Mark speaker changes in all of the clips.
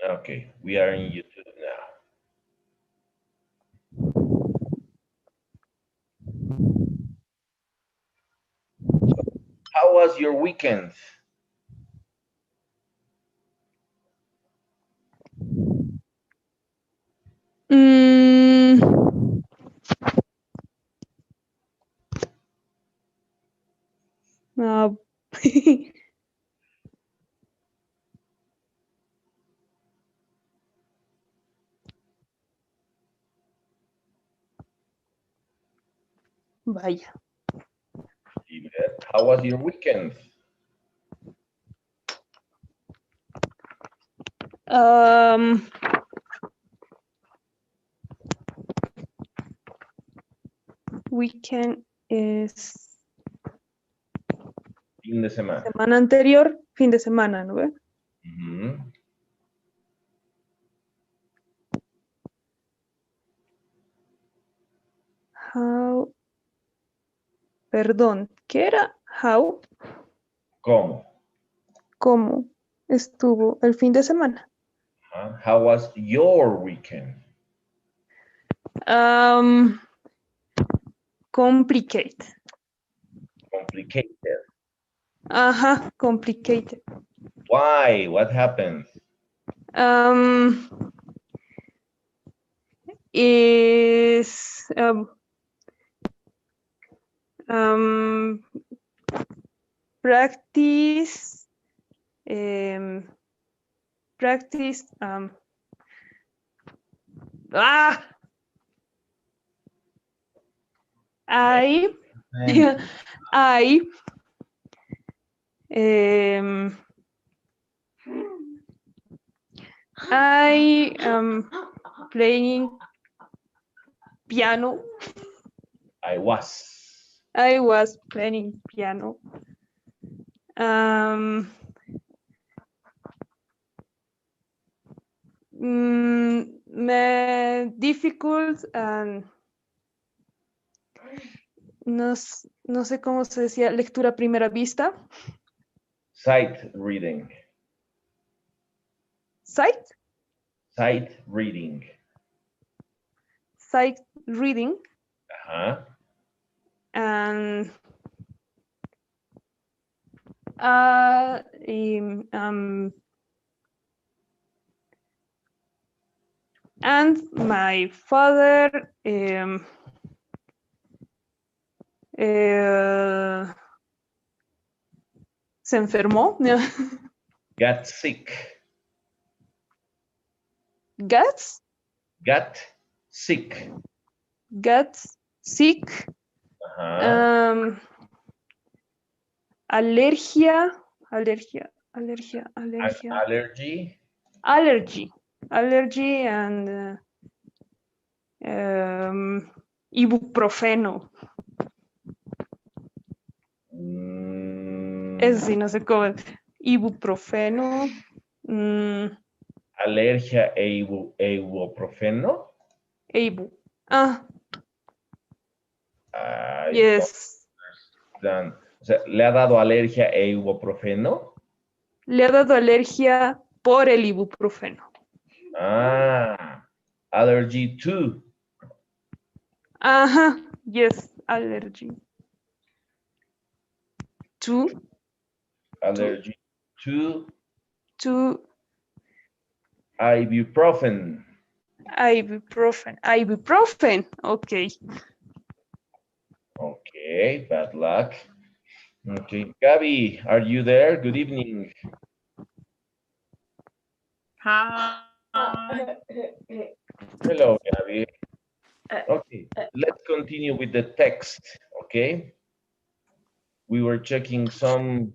Speaker 1: Okay, we are in YouTube now. So, how was your weekend?
Speaker 2: Mm, ah, vaya.
Speaker 1: How was your weekend?
Speaker 2: Um, Weekend es
Speaker 1: Fin de semana.
Speaker 2: semana anterior, fin de semana, ¿no ve?
Speaker 1: Ujú.
Speaker 2: How, perdón, ¿qué era? How,
Speaker 1: ¿Cómo?
Speaker 2: ¿cómo estuvo el fin de semana?
Speaker 1: How was your weekend?
Speaker 2: Complicate.
Speaker 1: Complicated.
Speaker 2: Ajá, complicated.
Speaker 1: Why? What happened?
Speaker 2: Is practice practice I
Speaker 1: And
Speaker 2: I um, I am playing piano.
Speaker 1: I was.
Speaker 2: I was playing piano. Me difficult and no sé cómo se decía, lectura a primera vista.
Speaker 1: Sight reading.
Speaker 2: Sight?
Speaker 1: Sight reading.
Speaker 2: Sight reading.
Speaker 1: Uh-huh.
Speaker 2: And and my father se enfermó.
Speaker 1: Got sick.
Speaker 2: Got
Speaker 1: sick.
Speaker 2: Got sick.
Speaker 1: Uh-huh.
Speaker 2: Alergia.
Speaker 1: Allergy.
Speaker 2: Allergy and ibuprofeno. Es sí, no sé cómo. Ibuprofeno.
Speaker 1: Alergia e ibuprofeno.
Speaker 2: Ibu.
Speaker 1: I
Speaker 2: Yes.
Speaker 1: don't understand. O sea, ¿le ha dado alergia e ibuprofeno?
Speaker 2: Le ha dado alergia por el ibuprofeno.
Speaker 1: Allergy to.
Speaker 2: Ajá, yes, allergy. To.
Speaker 1: Allergy to.
Speaker 2: To.
Speaker 1: Ibuprofen.
Speaker 2: Ibuprofen, okay.
Speaker 1: Okay, bad luck. Okay, Gabby, are you there? Good evening.
Speaker 3: Hi.
Speaker 1: Hello, Gabby. Okay, let's continue with the text, okay? We were checking some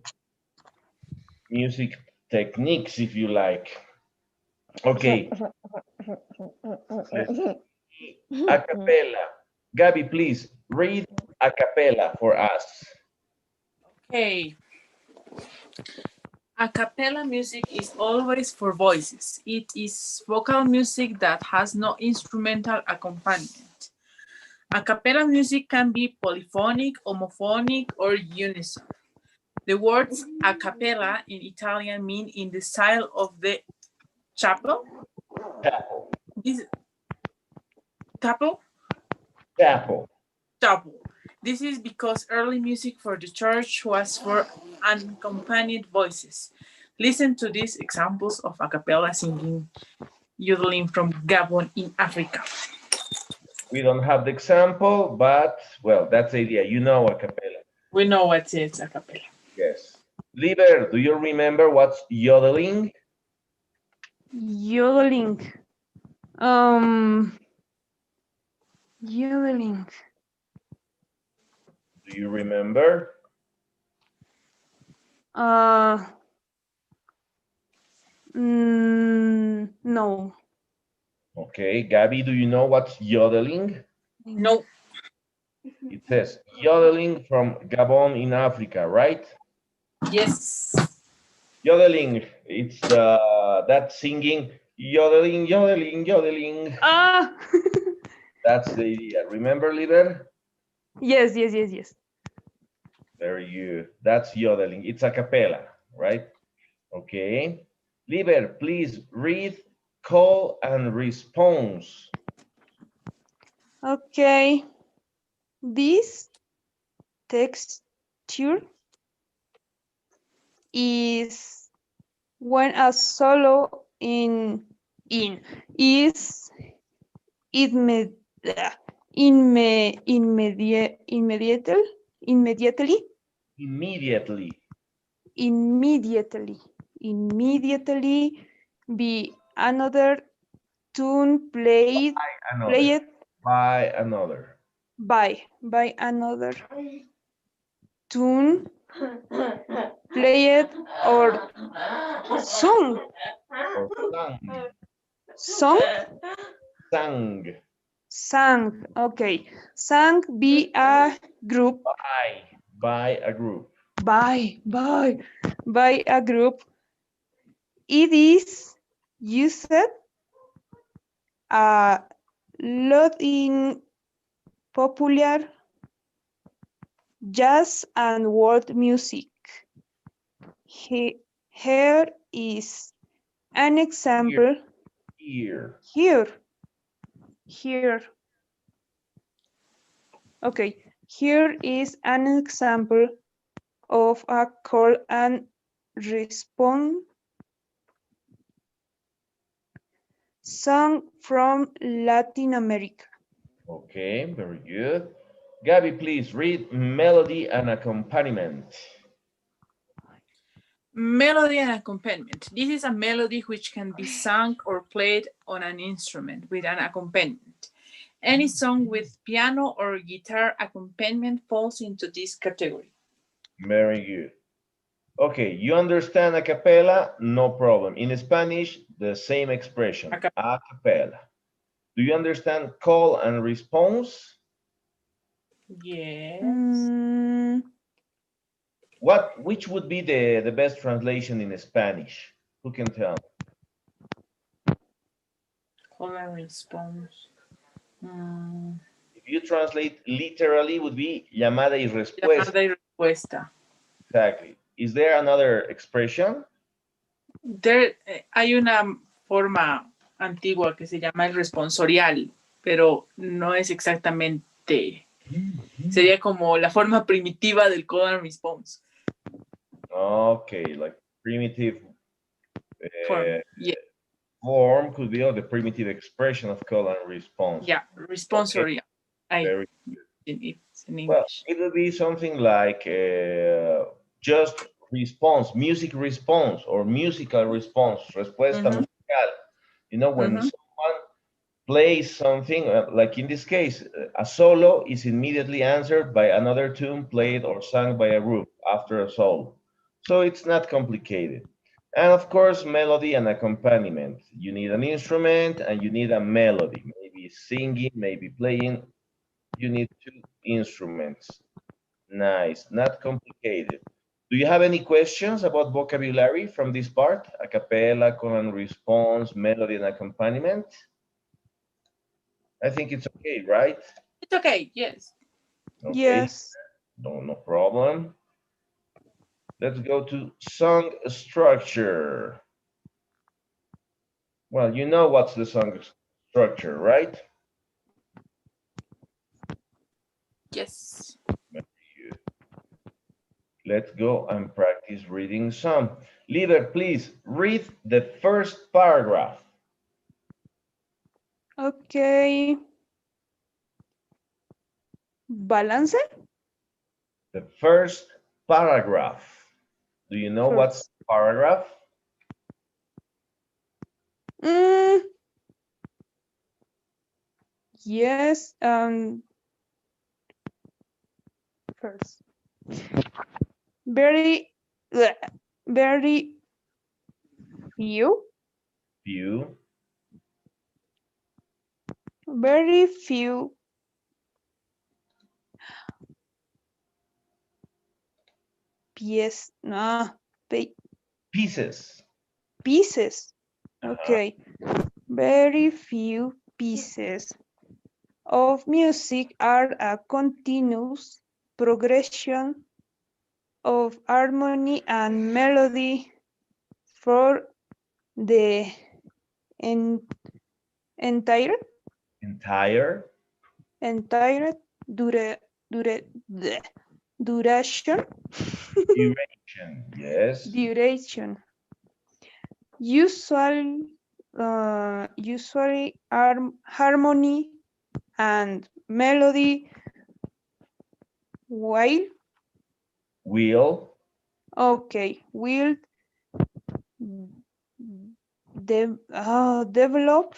Speaker 1: music techniques, if you like. Okay. A cappella. Gabby, please read a cappella for us.
Speaker 3: Okay. A cappella music is always for voices. It is vocal music that has no instrumental accompaniment. A cappella music can be polyphonic, homophonic, or unison. The words a cappella in Italian mean in the style of the Chapel.
Speaker 1: Chapel.
Speaker 3: This chapel.
Speaker 1: Chapel.
Speaker 3: Chapel. This is because early music for the church was for unaccompanied voices. Listen to these examples of a cappella singing, yodeling from Gabon in Africa.
Speaker 1: We don't have the example, but, well, that's the idea. You know a cappella.
Speaker 3: We know what is a cappella.
Speaker 1: Yes. Liber, do you remember what's yodeling?
Speaker 2: Yodeling. Yodeling.
Speaker 1: Do you remember?
Speaker 2: No.
Speaker 1: Okay. Gabby, do you know what's yodeling?
Speaker 3: No.
Speaker 1: It says yodeling from Gabon in Africa, right?
Speaker 3: Yes.
Speaker 1: Yodeling. It's that singing yodeling, yodeling, yodeling.
Speaker 2: Ah.
Speaker 1: That's the idea. Remember, Liber?
Speaker 2: Yes.
Speaker 1: Very good. That's yodeling. It's a cappella, right? Okay. Liber, please read call and response.
Speaker 2: Okay. This texture is when a solo is imme, immediately be another tune played
Speaker 1: By another.
Speaker 2: by another tune played or sung
Speaker 1: Or
Speaker 2: sung
Speaker 1: sang.
Speaker 2: sang. Okay, sang be a group
Speaker 1: By a group.
Speaker 2: by a group. It is used a lot in popular jazz and world music. Here is an example.
Speaker 1: Here.
Speaker 2: Okay, here is an example of a call and response song from Latin America.
Speaker 1: Okay, very good. Gabby, please read melody and accompaniment.
Speaker 3: Melody and accompaniment. This is a melody which can be sung or played on an instrument with an accompaniment. Any song with piano or guitar accompaniment falls into this category.
Speaker 1: Very good. Okay, you understand a cappella? No problem. In Spanish, the same expression, a cappella. Do you understand call and response?
Speaker 3: Yes.
Speaker 1: Which would be the best translation in Spanish? Who can tell me?
Speaker 3: Call and response.
Speaker 1: If you translate literally, would be llamada y respuesta.
Speaker 3: Llamada y respuesta.
Speaker 1: Exactly. Is there another expression?
Speaker 3: Hay una forma antigua que se llama el responsorial, pero no es exactamente. Sería como la forma primitiva del call and response.
Speaker 1: Okay, like primitive form could be the primitive expression of call and response.
Speaker 3: Yeah, responsorial. Okay.
Speaker 1: Very good.
Speaker 3: It's in English.
Speaker 1: Well, it would be something like just response, music response, or musical response, respuesta musical. You know, when someone plays something, like in this case, a solo is immediately answered by another tune played or sung by a group after a solo. So it's not complicated. And of course, melody and accompaniment. You need an instrument and you need a melody, maybe singing, maybe playing. You need two instruments. Nice, not complicated. Do you have any questions about vocabulary from this part? A cappella, call and response, melody and accompaniment? I think it's okay, right?
Speaker 3: It's okay, yes.
Speaker 1: Okay.
Speaker 2: Yes.
Speaker 1: No problem. Let's go to song structure. Well, you know what's the song structure, right?
Speaker 3: Yes.
Speaker 1: Let's go and practice reading some. Leader, please read the first paragraph.
Speaker 2: Okay. Balance?
Speaker 1: The first paragraph. Do you know what's paragraph?
Speaker 2: Mm, yes. First. Very, bleh, very few.
Speaker 1: Few.
Speaker 2: Very few pies. No,
Speaker 1: Pieces.
Speaker 2: pieces.
Speaker 1: Uh-huh.
Speaker 2: Okay. Very few pieces of music are a continuous progression of harmony and melody for the en entire
Speaker 1: Entire.
Speaker 2: entire dura, dura, bleh, duration
Speaker 1: Duration. Yes.
Speaker 2: duration. Usually harmony and melody while
Speaker 1: Will.
Speaker 2: okay will develop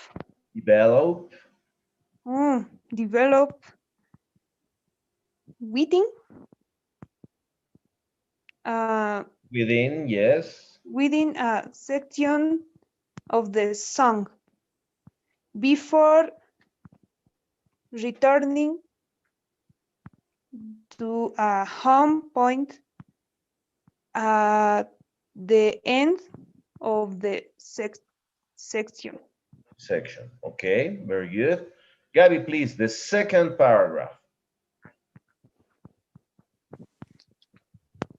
Speaker 1: Develop.
Speaker 2: develop within uh,
Speaker 1: Within. Yes.
Speaker 2: within a section of the song before returning to a home point at the end of the section.
Speaker 1: Section. Okay. Very good. Gabby, please, the second paragraph.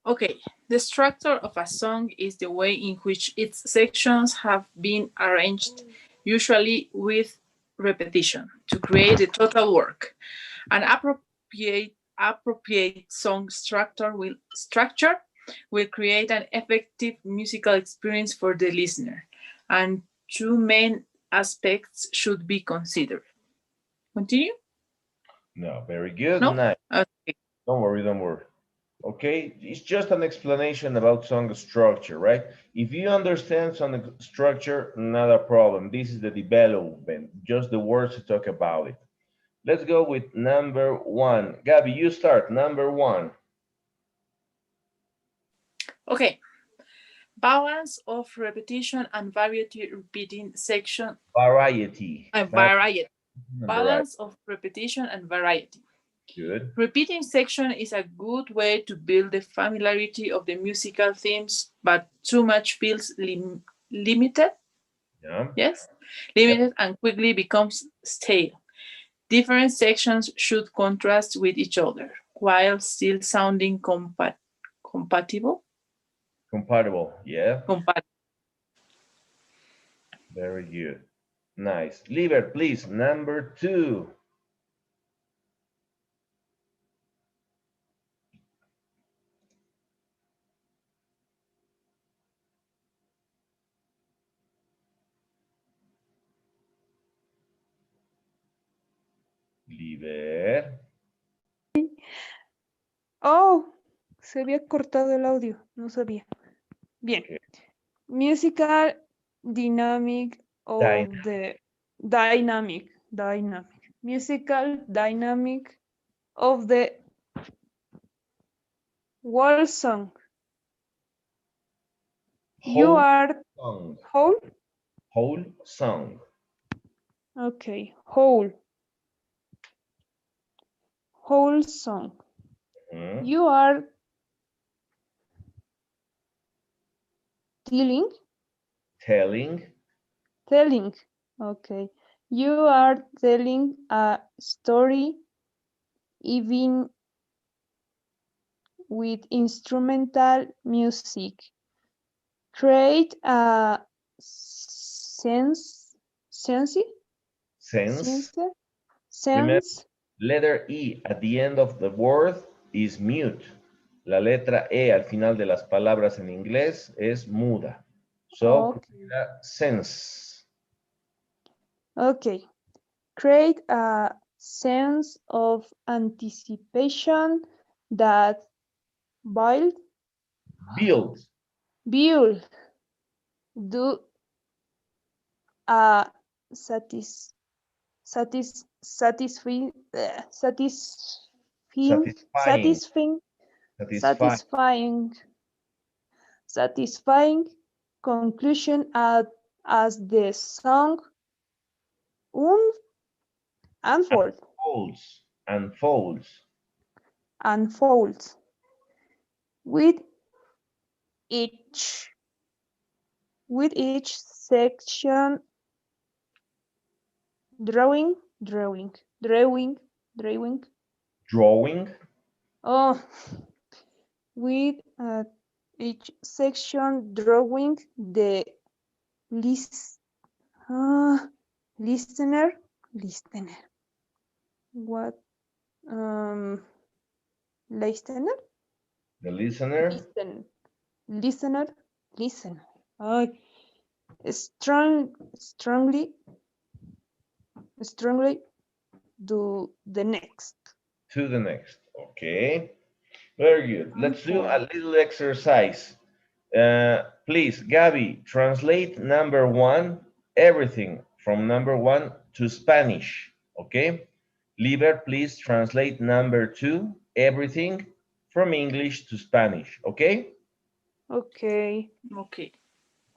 Speaker 3: Okay. The structure of a song is the way in which its sections have been arranged, usually with repetition, to create a total work. An appropriate song structure will create an effective musical experience for the listener, and two main aspects should be considered. Continue?
Speaker 1: No. Very good.
Speaker 3: No?
Speaker 1: Nice.
Speaker 3: Okay.
Speaker 1: Don't worry. Don't worry. Okay, it's just an explanation about song structure, right? If you understand song structure, not a problem. This is the development, just the words to talk about it. Let's go with number one. Gabby, you start. Number one.
Speaker 3: Okay. Balance of repetition and variety repeating section.
Speaker 1: Variety.
Speaker 3: Variety.
Speaker 1: Variety.
Speaker 3: Balance of repetition and variety.
Speaker 1: Good.
Speaker 3: Repeating section is a good way to build the familiarity of the musical themes, but too much feels limited.
Speaker 1: Yeah.
Speaker 3: Yes, limited and quickly becomes stale. Different sections should contrast with each other while still sounding compatible.
Speaker 1: Compatible. Yeah.
Speaker 3: Compat-
Speaker 1: Very good. Nice. Liber, please. Number two. Liber.
Speaker 2: Oh, se había cortado el audio, no sabía. Bien.
Speaker 1: Okay.
Speaker 2: Musical dynamic of the dynamic. Musical dynamic of the whole song. You
Speaker 1: Whole
Speaker 2: are
Speaker 1: song.
Speaker 2: whole?
Speaker 1: Whole song.
Speaker 2: Okay, whole. Whole song.
Speaker 1: Mhm.
Speaker 2: You are telling? Telling. Okay. You are telling a story even with instrumental music. Create a sense Sense.
Speaker 1: Sense. Remember,
Speaker 2: Sense.
Speaker 1: letter E at the end of the word is mute. La letra E al final de las palabras en inglés es muda. So,
Speaker 2: Okay.
Speaker 1: sense.
Speaker 2: Okay. Create a sense of anticipation that build do a satisfying
Speaker 1: Satisfying.
Speaker 2: satisfying conclusion as the song unfolds with each section drawing. Oh, with each section drawing the list, listener. What? Listener?
Speaker 1: The listener.
Speaker 2: Listen. Strongly do the next.
Speaker 1: To the next. Okay. Very good. Let's do a little exercise. Please, Gabby, translate number 1, everything from number 1 to Spanish. Okay. Liber, please translate number 2, everything from English to Spanish. Okay.
Speaker 2: Okay.
Speaker 3: Okay.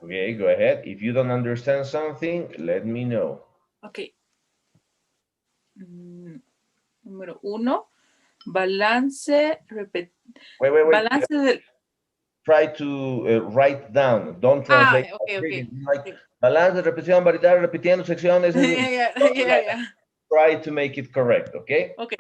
Speaker 1: Okay, go ahead. If you don't understand something, let me know.
Speaker 3: Okay. Número 1. Balance.
Speaker 1: Wait.
Speaker 3: Balance del...
Speaker 1: Try to write down. Don't translate.
Speaker 3: Okay.
Speaker 1: Like balance, repetición, variedad, repitiendo secciones.
Speaker 3: Yeah.
Speaker 1: Try to make it correct, okay?
Speaker 3: Okay.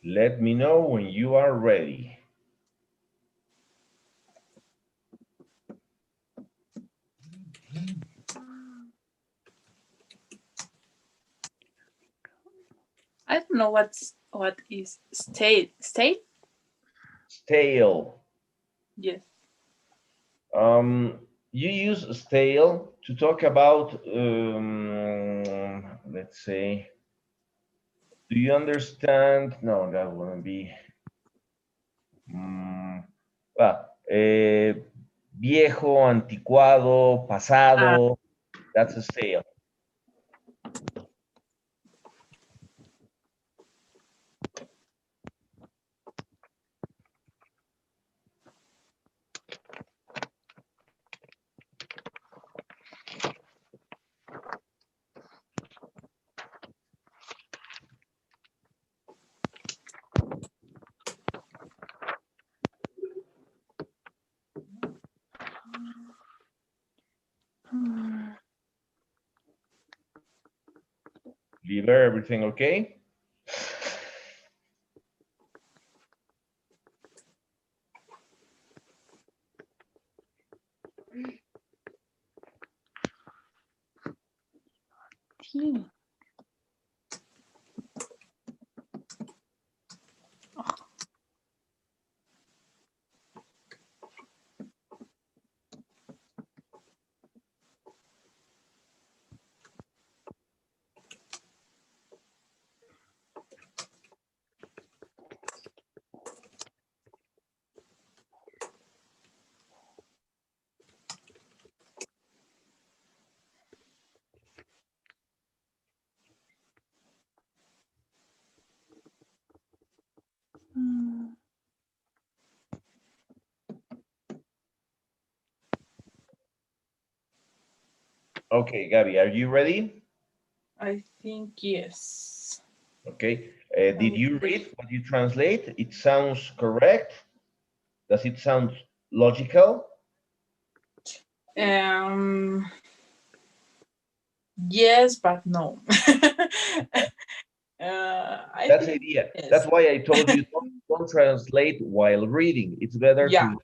Speaker 1: Let me know when you are ready.
Speaker 3: I don't know what is stale. Stale?
Speaker 1: Stale.
Speaker 3: Yes.
Speaker 1: You use stale to talk about, let's say, do you understand? No, that wouldn't be. Viejo, anticuado, pasado. That's a stale. Liber, everything okay?
Speaker 2: Sí.
Speaker 1: Okay, Gabby, are you ready?
Speaker 3: I think yes.
Speaker 1: Okay.
Speaker 3: I
Speaker 1: Did
Speaker 3: will
Speaker 1: you
Speaker 3: take-
Speaker 1: read what you translate? It sounds correct. Does it sound logical?
Speaker 3: Um, yes, but no. I
Speaker 1: That's the
Speaker 3: think
Speaker 1: idea. That's
Speaker 3: yes.
Speaker 1: why I told you don't translate while reading. It's better
Speaker 3: Yeah.
Speaker 1: to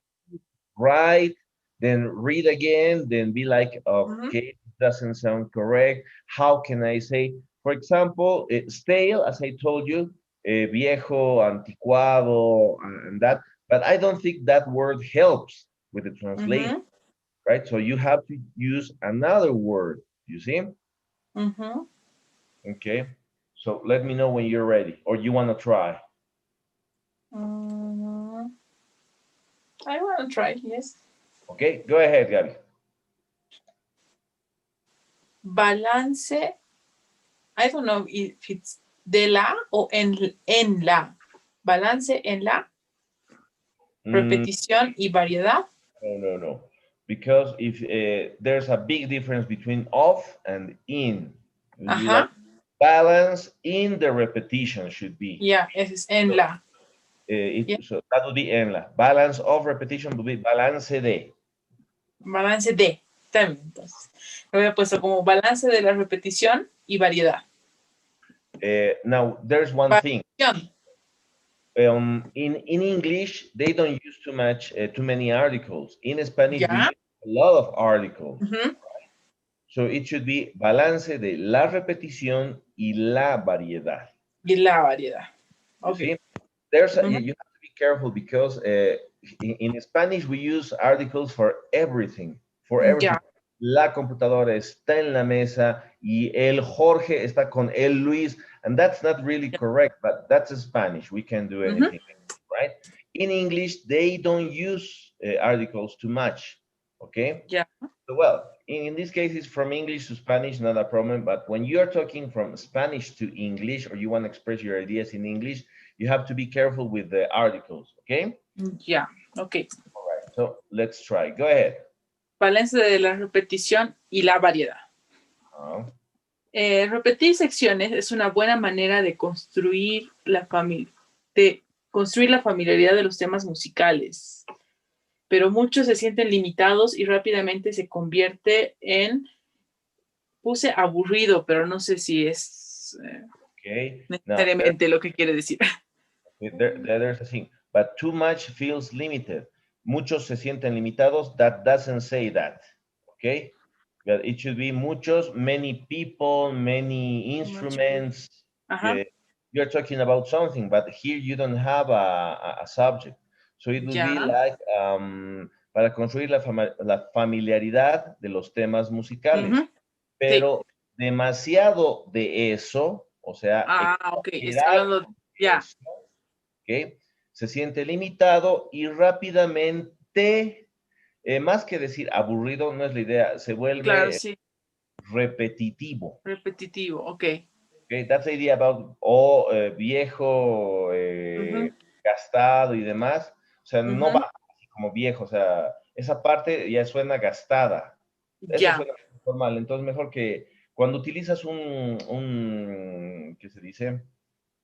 Speaker 1: write, then read again, then be like,
Speaker 3: Mhm.
Speaker 1: okay, it doesn't sound correct. How can I say, for example, stale, as I told you, viejo, anticuado, and that. But I don't think that word helps with the translation,
Speaker 3: Mhm.
Speaker 1: right? So you have to use another word. You see?
Speaker 3: Mhm.
Speaker 1: Okay. So let me know when you're ready, or you want to try.
Speaker 3: Mhm. I want to try. Yes.
Speaker 1: Okay, go ahead, Gabby.
Speaker 3: Balance. I don't know if it's de la o en la. Balance en la.
Speaker 1: Mm,
Speaker 3: Repetición y variedad.
Speaker 1: no, no, no. Because if there's a big difference between off and in, it would be like
Speaker 3: Ajá.
Speaker 1: balance in the repetition should be.
Speaker 3: Ya, ese es en
Speaker 1: So,
Speaker 3: la. Ya.
Speaker 1: so that would be en la. Balance of repetition would be balance de.
Speaker 3: Balance de. También, entonces. Lo había puesto como balance de la repetición y variedad.
Speaker 1: Now, there's one thing.
Speaker 3: Variación.
Speaker 1: In English, they don't use too many articles. In Spanish, we
Speaker 3: Ya.
Speaker 1: use a lot of articles.
Speaker 3: Ujú.
Speaker 1: So it should be balance de la repetición y la variedad.
Speaker 3: Y la variedad.
Speaker 1: You
Speaker 3: Ok.
Speaker 1: see,
Speaker 3: Ujú.
Speaker 1: you have to be careful because in Spanish we use articles for everything, for everything.
Speaker 3: Ya.
Speaker 1: La computadora está en la mesa y el Jorge está con el Luis, and that's not really
Speaker 3: Ya.
Speaker 1: correct, but that's Spanish. We can do
Speaker 3: Ujú.
Speaker 1: anything, right? In English, they don't use articles too much, okay?
Speaker 3: Ya.
Speaker 1: So, well, in this case, it's from English to Spanish, not a problem. But when you're talking from Spanish to English, or you want to express your ideas in English, you have to be careful with the articles, okay?
Speaker 3: Ya. Ok.
Speaker 1: All right, so let's try. Go ahead.
Speaker 3: Balance de la repetición y la variedad.
Speaker 1: Uh,
Speaker 3: Repetir secciones es una buena manera de construir la familiaridad de los temas musicales, pero muchos se sienten limitados y rápidamente se convierte en, puse aburrido, pero no sé si es
Speaker 1: okay, now
Speaker 3: necesariamente lo que quiere decir.
Speaker 1: there's a thing, but too much feels limited. Muchos se sienten limitados. That doesn't say that, okay? But it should be muchos, many people, many instruments.
Speaker 3: Ajá,
Speaker 1: Yeah, you're talking about something, but here you don't have a subject. So it would be
Speaker 3: ya.
Speaker 1: like para construir la familiaridad de los temas musicales.
Speaker 3: Ujú, sí.
Speaker 1: Pero demasiado de eso, o sea,
Speaker 3: Ah, ok, está
Speaker 1: exagerado
Speaker 3: hablando,
Speaker 1: de
Speaker 3: ya,
Speaker 1: eso, ¿ok? Se siente limitado y rápidamente, más que decir aburrido, no es la idea, se
Speaker 3: claro,
Speaker 1: vuelve
Speaker 3: sí,
Speaker 1: repetitivo.
Speaker 3: repetitivo, ok.
Speaker 1: Okay, that's the idea about viejo,
Speaker 3: Ujú,
Speaker 1: gastado y demás. O sea, no
Speaker 3: ujú,
Speaker 1: va así como viejo. O sea, esa parte ya suena gastada. Eso
Speaker 3: ya.
Speaker 1: suena formal. Entonces, mejor que cuando utilizas ¿qué se dice?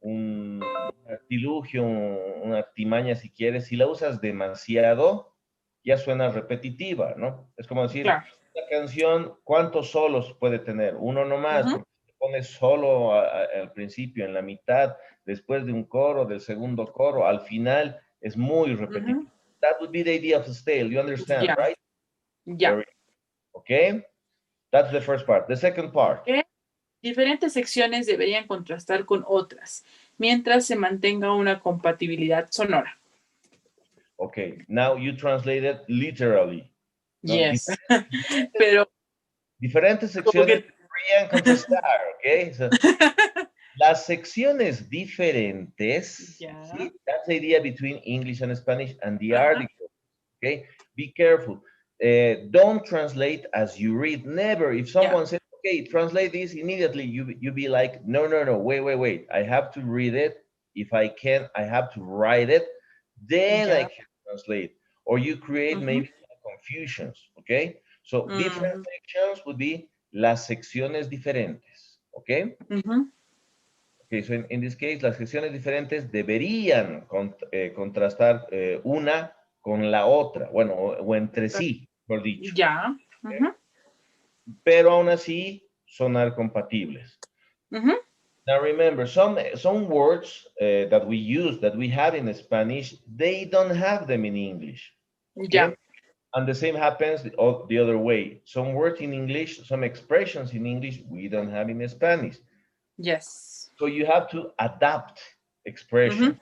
Speaker 1: Un artilugio, una artimaña, si quieres, si la usas demasiado, ya suena repetitiva, ¿no? Es como decir,
Speaker 3: Claro.
Speaker 1: una canción, ¿cuántos solos puede tener? Uno nomás,
Speaker 3: Ujú,
Speaker 1: porque si pones solo al principio, en la mitad, después de un coro, del segundo coro, al final, es muy repetitivo.
Speaker 3: ujú,
Speaker 1: That would be the idea of the style, you understand,
Speaker 3: ya,
Speaker 1: right?
Speaker 3: ya.
Speaker 1: Very, okay? That's the first part. The second part.
Speaker 3: Ok. Diferentes secciones deberían contrastar con otras, mientras se mantenga una compatibilidad sonora.
Speaker 1: Okay, now you translate it literally. No,
Speaker 3: Yes. Pero
Speaker 1: diferentes
Speaker 3: como
Speaker 1: secciones
Speaker 3: que
Speaker 1: deberían contrastar, ¿ok? So, las secciones diferentes,
Speaker 3: ya.
Speaker 1: ¿sí? That's the idea between English and Spanish and the
Speaker 3: Ajá.
Speaker 1: article, ¿ok? Be careful. Don't translate as you read. Never. If
Speaker 3: Ya.
Speaker 1: someone says, okay, translate this immediately, you be like, no, no, no, wait, wait, wait. I have to read it. If I can, I have to write it. Then I
Speaker 3: Ya.
Speaker 1: can translate. Or you create
Speaker 3: Ujú,
Speaker 1: maybe confusions, okay? So different
Speaker 3: ujú,
Speaker 1: sections would be las secciones diferentes, ¿ok? Okay, so in this case, las secciones diferentes deberían contrastar una con la otra, bueno, o entre sí, por dicho.
Speaker 3: Ya.
Speaker 1: Pero aún así, sonar compatibles. Now remember, some words that we use, that we have in Spanish, they don't have them in English. Okay?
Speaker 3: Ya.
Speaker 1: And the same happens the other way. Some words in English, some expressions in English, we don't have in Spanish.
Speaker 3: Yes.
Speaker 1: So you have to adapt expression.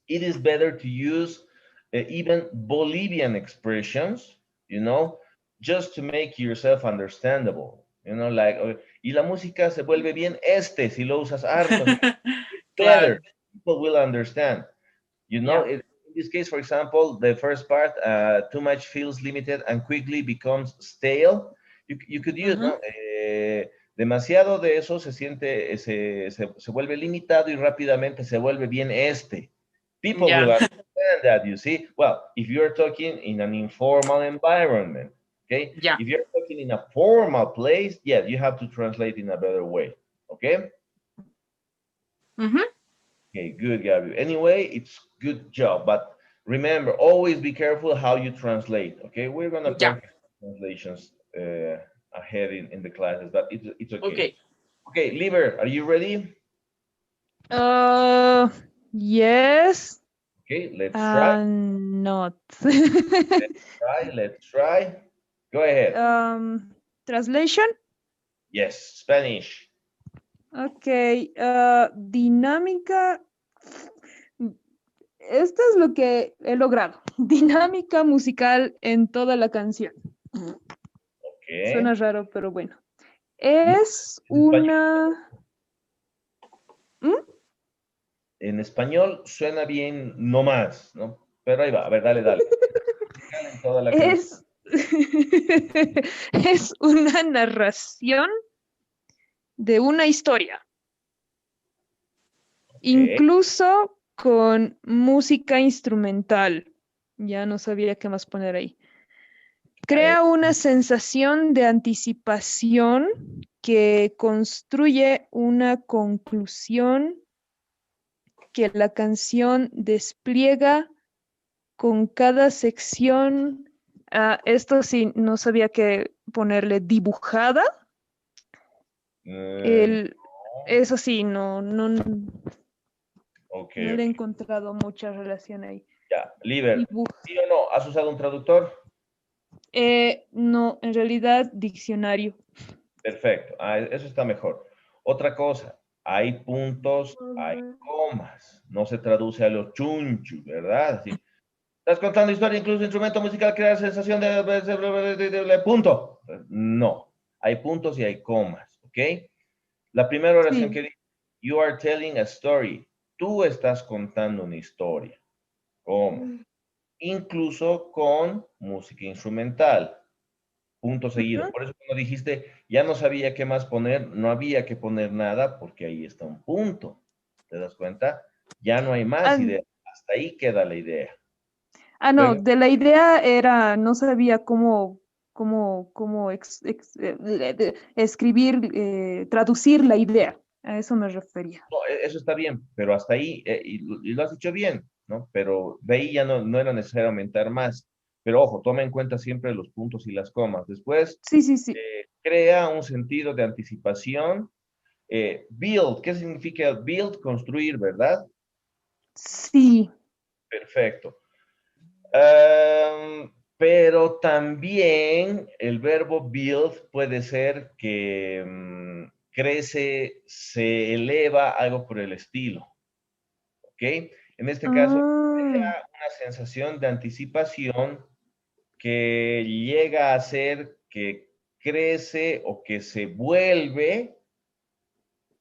Speaker 1: It is better to use even Bolivian expressions, you know, just to make yourself understandable. You know, like, y la música se vuelve bien si lo usas harto. Better, people will understand. You know, in this case, for example, the first part, too much feels limited and quickly becomes stale. You could use, ¿no? Demasiado de eso se siente, se vuelve limitado y rápidamente se vuelve bien People will understand that, you see. Well, if you're talking in an informal environment, okay?
Speaker 3: Yeah.
Speaker 1: If you're talking in a formal place, yeah, you have to translate in a better way, okay? Okay, good, Gabby. Anyway, it's good job, but remember, always be careful how you translate, okay? We're gonna practice translations ahead in the classes, but it's okay. Okay, Liber, are you ready?
Speaker 2: Yes.
Speaker 1: Okay, let's try.
Speaker 2: Not.
Speaker 1: Let's try. Go ahead.
Speaker 2: Translation.
Speaker 1: Yes, Spanish.
Speaker 2: Ok. Dinámica. Esto es lo que he logrado. Dinámica musical en toda la canción.
Speaker 1: Okay.
Speaker 2: Suena raro, pero bueno. Es una...
Speaker 1: En español suena bien nomás, ¿no? Pero ahí va, a ver, dale. En toda la
Speaker 2: es una narración de una historia. Okay. Incluso con música instrumental. Ya no sabía qué más poner ahí. Crea una sensación de anticipación que construye una conclusión que la canción despliega con cada sección. Esto sí, no sabía qué ponerle dibujada. Eso sí, no le he encontrado mucha relación ahí.
Speaker 1: Ya, Liber, ¿sí o no? ¿Has usado un traductor?
Speaker 2: No, en realidad diccionario.
Speaker 1: Perfecto, eso está mejor. Otra cosa, hay puntos, hay comas, no se traduce a los chunchu, ¿verdad? Sí. ¿Estás contando historia, incluso instrumento musical, crear sensación de punto? No, hay puntos y hay comas, ¿ok? La primera oración que dice, you are telling a story. Tú estás contando una historia. ¿Cómo? Incluso con música instrumental. Punto seguido. Por eso cuando dijiste, ya no sabía qué más poner, no había que poner nada porque ahí está un punto. ¿Te das cuenta? Ya no hay más idea. Hasta ahí queda la idea.
Speaker 2: No, de la idea era, no sabía cómo escribir, traducir la idea. A eso me refería.
Speaker 1: No, eso está bien, pero hasta ahí, y lo has dicho bien, ¿no? Pero de ahí ya no era necesario aumentar más. Pero ojo, toma en cuenta siempre los puntos y las comas. Después,
Speaker 2: sí.
Speaker 1: Crea un sentido de anticipación. Build, ¿qué significa build? Construir, ¿verdad?
Speaker 2: Sí.
Speaker 1: Perfecto. Pero también el verbo build puede ser que crece, se eleva, algo por el estilo. ¿Ok? En este caso, crea una sensación de anticipación que llega a ser que crece o que se vuelve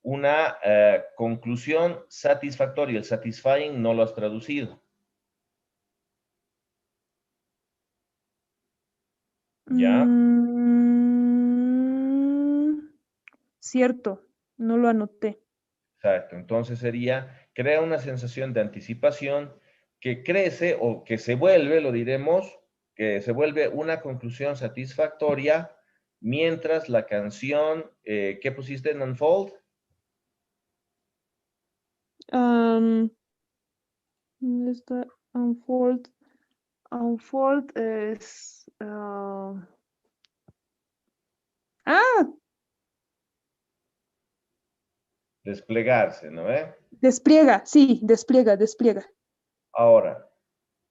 Speaker 1: una conclusión satisfactoria. El satisfying no lo has traducido. ¿Ya?
Speaker 2: Cierto, no lo anoté.
Speaker 1: Exacto. Entonces sería, crea una sensación de anticipación que crece o que se vuelve, lo diremos, que se vuelve una conclusión satisfactoria mientras la canción, ¿qué pusiste en unfold?
Speaker 2: ¿Dónde está unfold? Unfold es...
Speaker 1: Desplegarse, ¿no ve?
Speaker 2: despliega, sí, despliega.
Speaker 1: Ahora,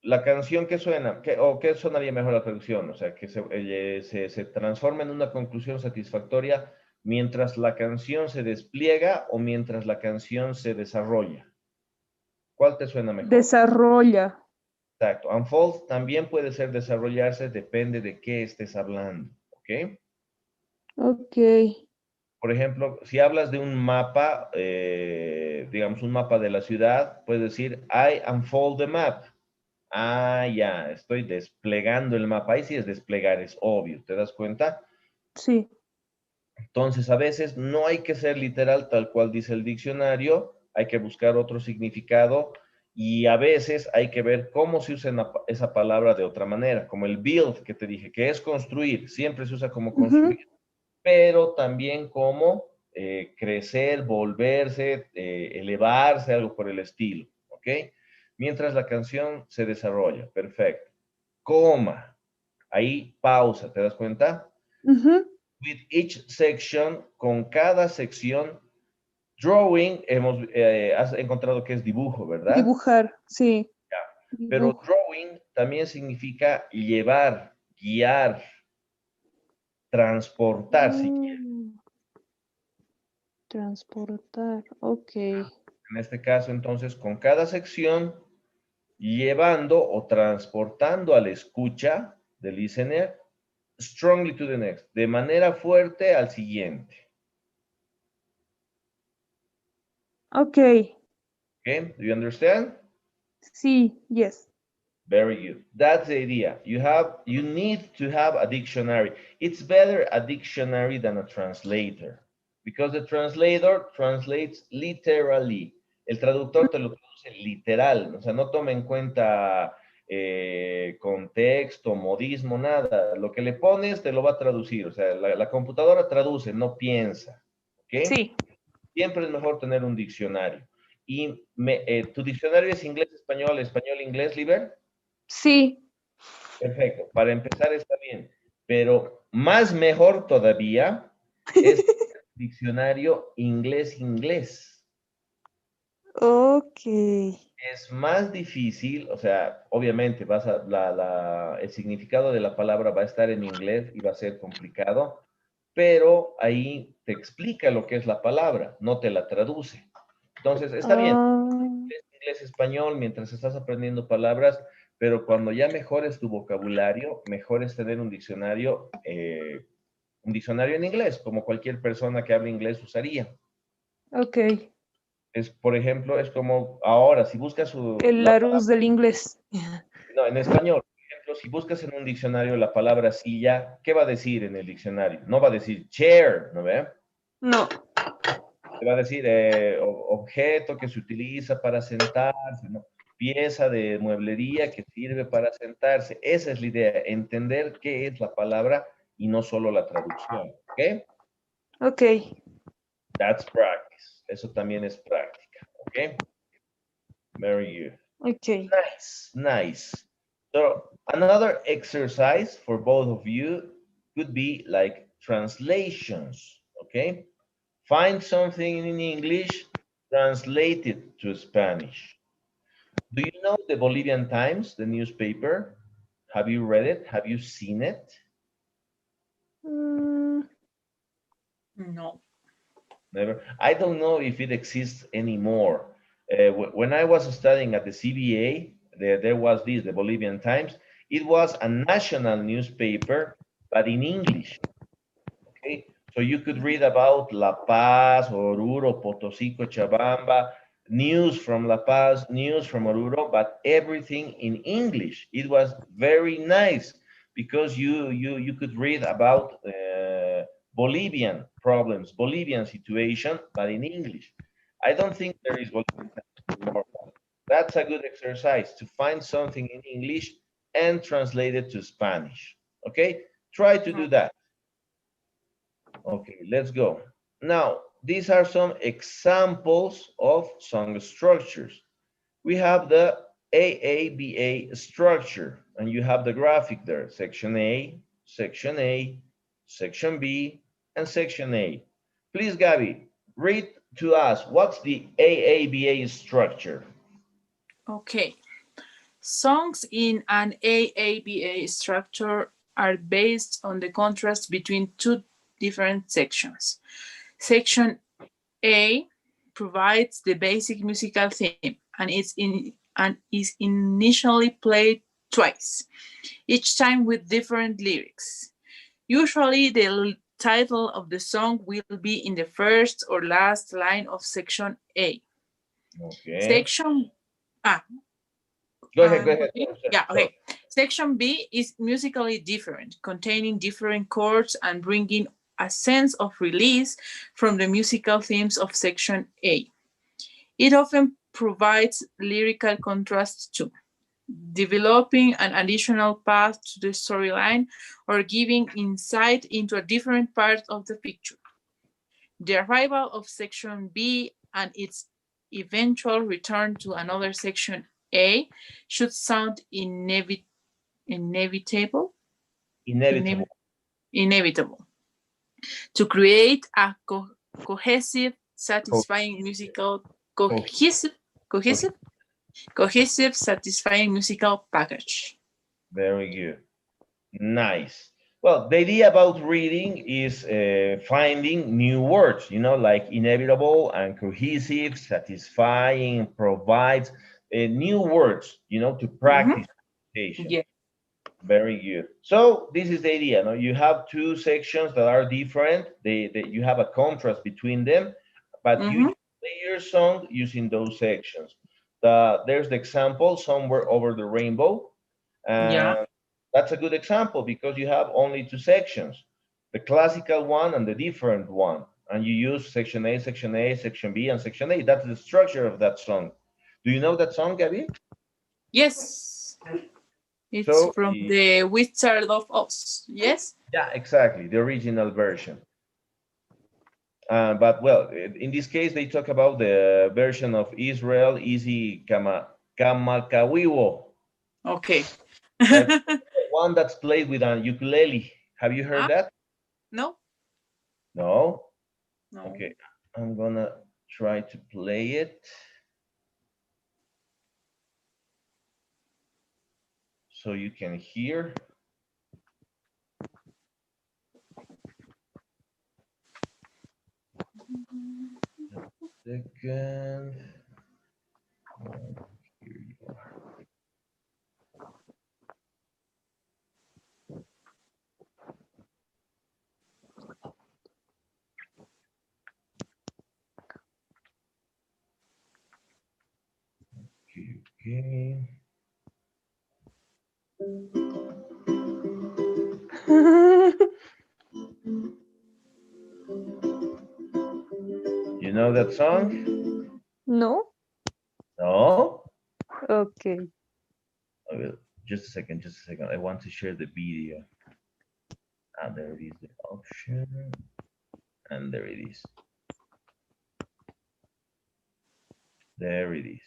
Speaker 1: la canción que suena, o qué sonaría mejor la traducción, o sea, que se transforma en una conclusión satisfactoria mientras la canción se despliega o mientras la canción se desarrolla. ¿Cuál te suena mejor?
Speaker 2: Desarrolla.
Speaker 1: Exacto. Unfold también puede ser desarrollarse, depende de qué estés hablando, ¿ok?
Speaker 2: Ok.
Speaker 1: Por ejemplo, si hablas de un mapa, digamos un mapa de la ciudad, puedes decir, I unfold the map. Ah, ya, estoy desplegando el mapa. Ahí sí es desplegar, es obvio, ¿te das cuenta?
Speaker 2: Sí.
Speaker 1: Entonces, a veces no hay que ser literal tal cual dice el diccionario, hay que buscar otro significado y a veces hay que ver cómo se usa esa palabra de otra manera, como el build que te dije, que es construir, siempre se usa como construir, pero también como crecer, volverse, elevarse, algo por el estilo, ¿ok? Mientras la canción se desarrolla, perfecto. Coma, ahí pausa, ¿te das cuenta? With each section, con cada sección, drawing, has encontrado que es dibujo, ¿verdad?
Speaker 2: Dibujar, sí.
Speaker 1: Ya. Pero
Speaker 2: Dibujo.
Speaker 1: drawing también significa llevar, guiar, transportar, si quieres.
Speaker 2: Transportar, ok.
Speaker 1: En este caso, entonces, con cada sección, llevando o transportando al escucha, del listener, strongly to the next, de manera fuerte al siguiente.
Speaker 2: Ok.
Speaker 1: Okay, do you understand?
Speaker 2: Sí, yes.
Speaker 1: Very good. That's the idea. You need to have a dictionary. It's better a dictionary than a translator because the translator translates literally. El traductor te lo traduce literal, o sea, no toma en cuenta contexto, modismo, nada. Lo que le pones te lo va a traducir, o sea, la computadora traduce, no piensa, ¿ok?
Speaker 2: Sí.
Speaker 1: Siempre es mejor tener un diccionario. ¿Y tu diccionario es inglés-español, español-inglés, Liber?
Speaker 2: Sí.
Speaker 1: Perfecto, para empezar está bien, pero más mejor todavía es diccionario inglés-inglés.
Speaker 2: Ok.
Speaker 1: Es más difícil, o sea, obviamente el significado de la palabra va a estar en inglés y va a ser complicado, pero ahí te explica lo que es la palabra, no te la traduce. Entonces, está bien,
Speaker 2: Ah,
Speaker 1: inglés, español, mientras estás aprendiendo palabras, pero cuando ya mejores tu vocabulario, mejor es tener un diccionario en inglés, como cualquier persona que hable inglés usaría.
Speaker 2: ok.
Speaker 1: Es, por ejemplo, es como ahora, si buscas
Speaker 2: El Larus del inglés.
Speaker 1: no, en español, por ejemplo, si buscas en un diccionario la palabra silla, ¿qué va a decir en el diccionario? No va a decir chair, ¿no ve?
Speaker 2: No.
Speaker 1: Te va a decir objeto que se utiliza para sentarse, ¿no? Pieza de mueblería que sirve para sentarse. Esa es la idea, entender qué es la palabra y no solo la traducción. ¿Ok?
Speaker 2: Ok.
Speaker 1: That's practice. Eso también es práctica. ¿Ok? Very good.
Speaker 2: Ok.
Speaker 1: Nice, nice. So another exercise for both of you could be like translations. Okay? Find something in English, translate it to Spanish. Do you know the Bolivian Times, the newspaper? Have you read it? Have you seen it?
Speaker 3: No.
Speaker 1: Never. I don't know if it exists anymore. When I was studying at the CBA, there was this, the Bolivian Times. It was a national newspaper, but in English. Okay, so you could read about La Paz, Oruro, Potosí, Cochabamba, news from La Paz, news from Oruro, but everything in English. It was very nice because you could read about Bolivian problems, Bolivian situation, but in English. I don't think there is Bolivian anymore. That's a good exercise to find something in English and translate it to Spanish. Okay, try to do that. Okay, let's go. Now, these are some examples of song structures. We have the AABA structure, and you have the graphic there, section A, section A, section B, and section A. Please, Gabby, read to us, what's the AABA structure?
Speaker 3: Okay. Songs in an AABA structure are based on the contrast between two different sections. Section A provides the basic musical theme and is initially played twice, each time with different lyrics. Usually the title of the song will be in the first or last line of section A.
Speaker 1: Okay.
Speaker 3: Section
Speaker 1: Go ahead, go ahead.
Speaker 3: Yeah, okay. Section B is musically different, containing different chords and bringing a sense of release from the musical themes of section A. It often provides lyrical contrast too, developing an additional path to the storyline or giving insight into a different part of the picture. The arrival of section B and its eventual return to another section A should sound inevitable. Inevitable to create a cohesive, satisfying musical satisfying musical package.
Speaker 1: Very good. Nice. Well, the idea about reading is finding new words, you know, like inevitable and cohesive, satisfying, provides new words, you know, to practice communication.
Speaker 3: Yeah.
Speaker 1: Very good. So this is the idea. No? You have two sections that are different. You have a contrast between them, but you play your song using those sections. There's the example, Somewhere Over the Rainbow. And that's a good example because you have only two sections, the classical one and the different one. And you use section A, section A, section B, and section A. That's the structure of that song. Do you know that song, Gabby?
Speaker 3: Yes. It's from the Wizard of Oz, yes?
Speaker 1: Yeah, exactly, the original version. But well, in this case, they talk about the version of Israel, Easy Kamakawiwo.
Speaker 3: Okay.
Speaker 1: That's one that's played with a ukulele. Have you heard that?
Speaker 3: No.
Speaker 1: No?
Speaker 3: No.
Speaker 1: Okay, I'm gonna try to play it. So you can hear. Second. Here you are. Okay. You know that song?
Speaker 2: No.
Speaker 1: No?
Speaker 2: Okay.
Speaker 1: I will. Just a second, just a second. I want to share the video. Ah, there it is, the option. And there it is. There it is.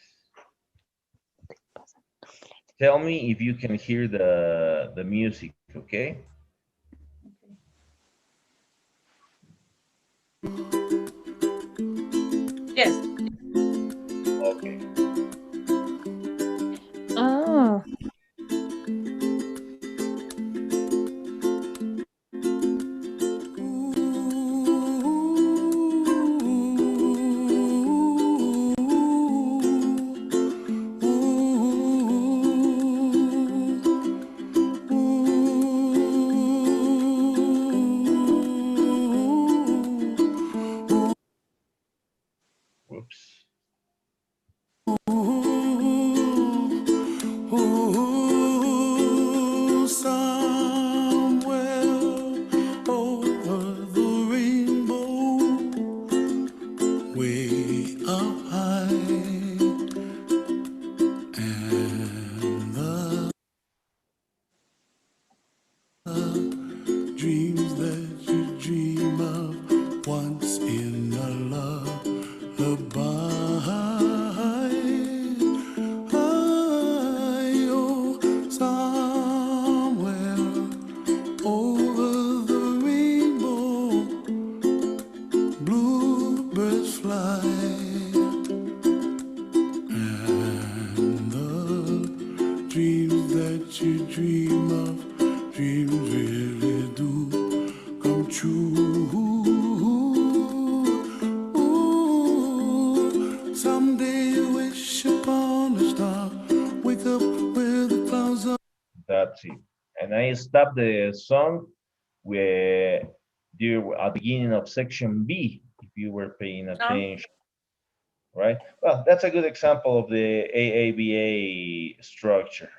Speaker 1: Tell me if you can hear the music, okay?
Speaker 3: Yes.
Speaker 1: Okay.
Speaker 2: Ah.
Speaker 4: Someday you wish upon a star, wake up where the clouds are.
Speaker 1: That's it. And I stopped the song where you at the beginning of section B, if you were paying attention, right? Well, that's a good example of the AABA structure.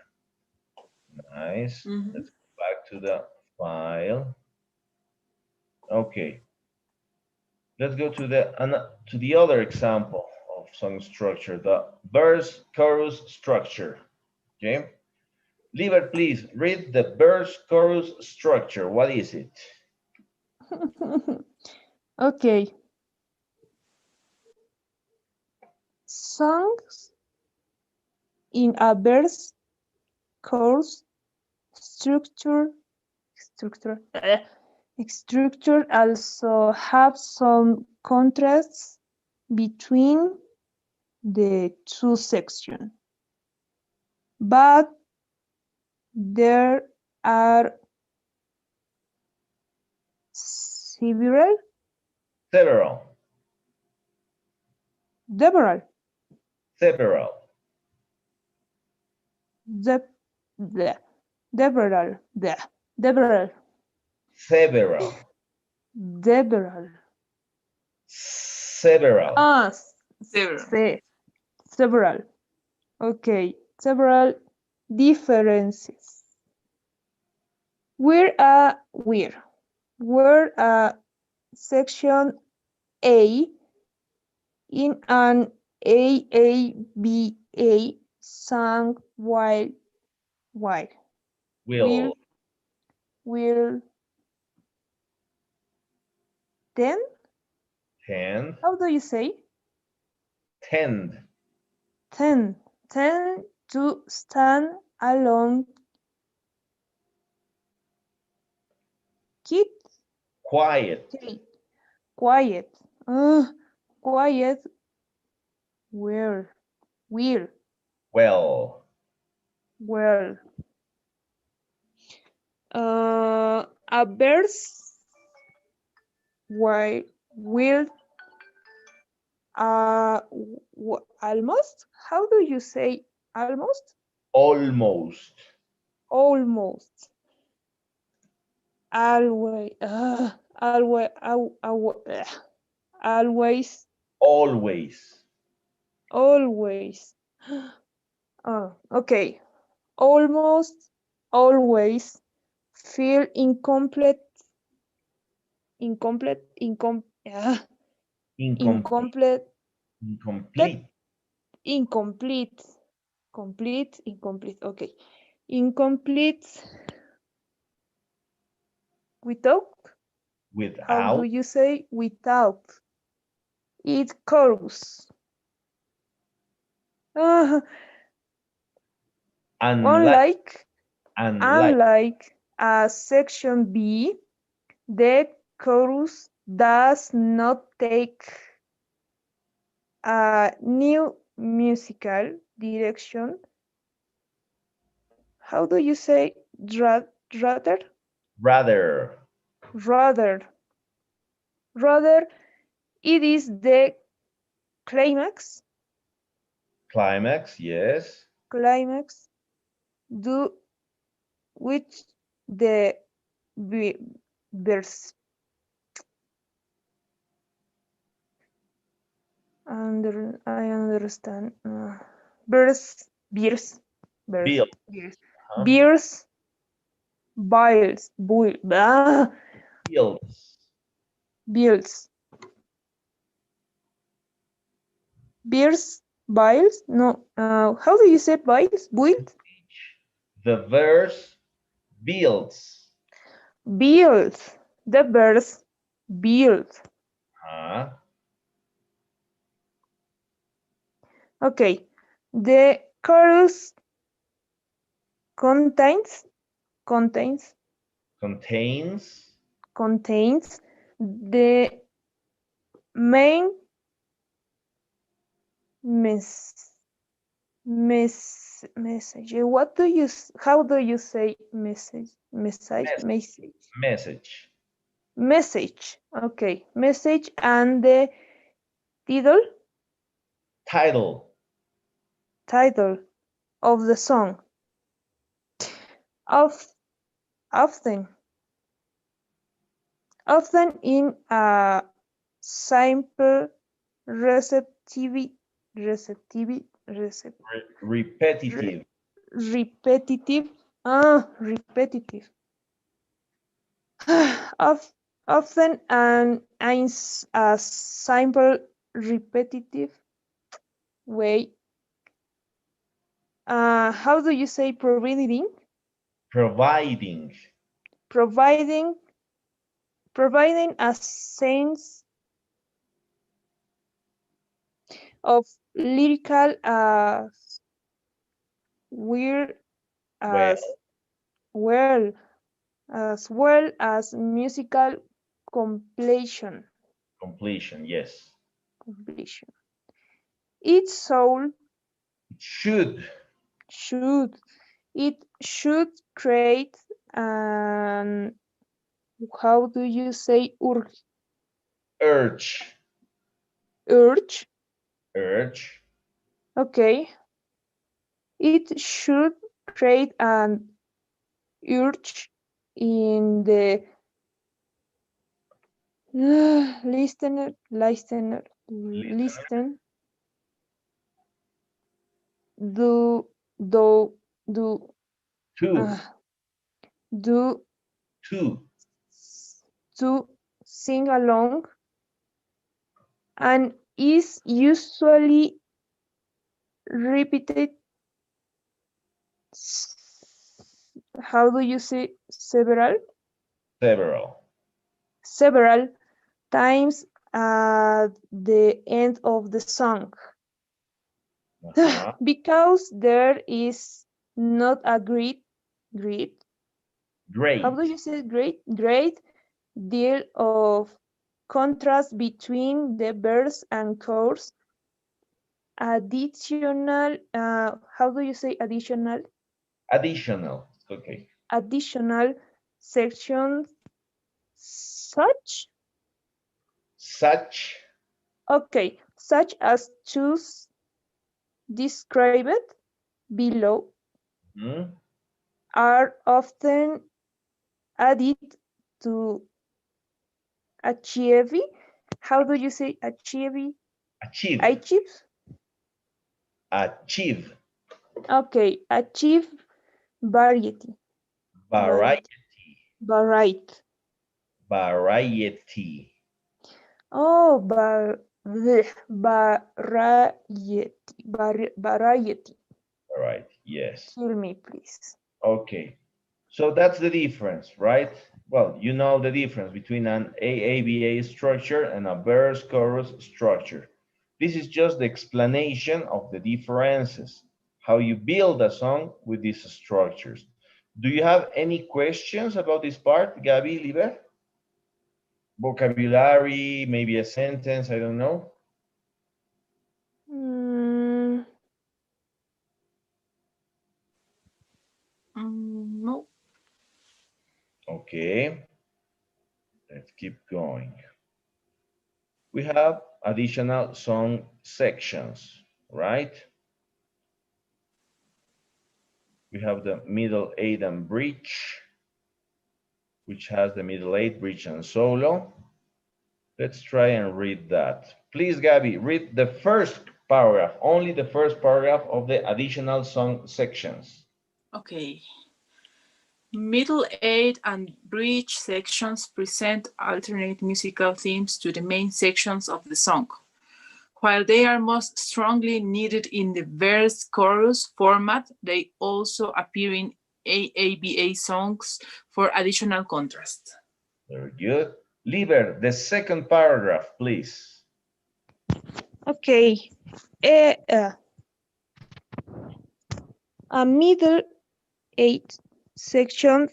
Speaker 1: Nice. Let's go back to the file. Okay. Let's go to the other example of song structure, the verse chorus structure. Okay. Liber, please read the verse chorus structure. What is it?
Speaker 2: Okay. Songs in a verse chorus structure also have some contrasts between the two sections, but there are several
Speaker 1: Several.
Speaker 2: several
Speaker 1: Several.
Speaker 2: the the several the several
Speaker 1: Several.
Speaker 2: several
Speaker 1: Several.
Speaker 3: Zero.
Speaker 2: Several. Okay, several differences. Where section A in an AABA song while
Speaker 1: Will.
Speaker 2: then
Speaker 1: Tend.
Speaker 2: how do you say
Speaker 1: Tend.
Speaker 2: tend to stand alone keep
Speaker 1: Quiet.
Speaker 2: quiet quiet where
Speaker 1: Well.
Speaker 2: well a verse while will almost how do you say almost
Speaker 1: Almost.
Speaker 2: almost always always always
Speaker 1: Always.
Speaker 2: always oh okay almost always feel incomplete incomplete
Speaker 1: Incomplete.
Speaker 2: incomplete
Speaker 1: Incomplete.
Speaker 2: incomplete okay incomplete without how do
Speaker 1: Without.
Speaker 2: you say without it chorus uh,
Speaker 1: Unlike.
Speaker 2: unlike a section B the chorus does not take a new musical direction. How do you say rather?
Speaker 1: Rather.
Speaker 2: Rather, rather, it is the climax,
Speaker 1: Climax. Yes.
Speaker 2: climax, do which the verse I understand. Verse, beers, verse,
Speaker 1: Bill.
Speaker 2: beers,
Speaker 1: Huh?
Speaker 2: beers,
Speaker 1: Bills.
Speaker 2: bills, beers, biles. No, how do you say biles? Build,
Speaker 1: The verse builds.
Speaker 2: build. The verse build.
Speaker 1: Huh?
Speaker 2: Okay, the chorus contains contains
Speaker 1: Contains.
Speaker 2: contains the main message. What do you how do you say message?
Speaker 1: Message.
Speaker 2: Message. Okay. Message and the title
Speaker 1: Title.
Speaker 2: title of the song. Of often. Often in a simple receptive
Speaker 1: Repetitive.
Speaker 2: repetitive repetitive of often and in a simple repetitive way. How do you say providing?
Speaker 1: Providing.
Speaker 2: Providing a sense of lyrical weird
Speaker 1: Well,
Speaker 2: as well as musical completion.
Speaker 1: completion, yes.
Speaker 2: Completion. Each soul
Speaker 1: It should.
Speaker 2: should create an how do you say
Speaker 1: Urge.
Speaker 2: urge?
Speaker 1: Urge.
Speaker 2: Okay. It should create an urge in the listener
Speaker 1: Listener.
Speaker 2: do do do
Speaker 1: Two.
Speaker 2: do
Speaker 1: Two.
Speaker 2: to sing along and is usually repeated how do you say
Speaker 1: Several.
Speaker 2: several times at the end of the song because there is not a great how do
Speaker 1: Great.
Speaker 2: you say great deal of contrast between the verse and chorus. Additional how do you say
Speaker 1: Additional. Okay.
Speaker 2: additional sections such
Speaker 1: Such.
Speaker 2: okay such as choose described below
Speaker 1: Hmm?
Speaker 2: are often added to achieve. How do you say achieve?
Speaker 1: Achieve.
Speaker 2: Achieve.
Speaker 1: Achieve.
Speaker 2: Okay, achieve variety.
Speaker 1: Variety.
Speaker 2: Variety.
Speaker 1: Variety.
Speaker 2: Oh, variety. Variety.
Speaker 1: All right. Yes.
Speaker 2: Kill me, please.
Speaker 1: Okay. So that's the difference, right? Well, you know the difference between an AABA structure and a verse chorus structure. This is just the explanation of the differences, how you build a song with these structures. Do you have any questions about this part, Gabi, Liber? Vocabulary, maybe a sentence, I don't know.
Speaker 3: No.
Speaker 1: Okay, let's keep going. We have additional song sections, right? We have the middle eight and bridge, which has the middle eight, bridge, and solo. Let's try and read that. Please, Gabby, read the first paragraph, only the first paragraph of the additional song sections.
Speaker 3: Okay. Middle eight and bridge sections present alternate musical themes to the main sections of the song. While they are most strongly needed in the verse-chorus format, they also appear in AABA songs for additional contrast.
Speaker 1: Very good. Liber, the second paragraph, please.
Speaker 2: Okay. A middle eight section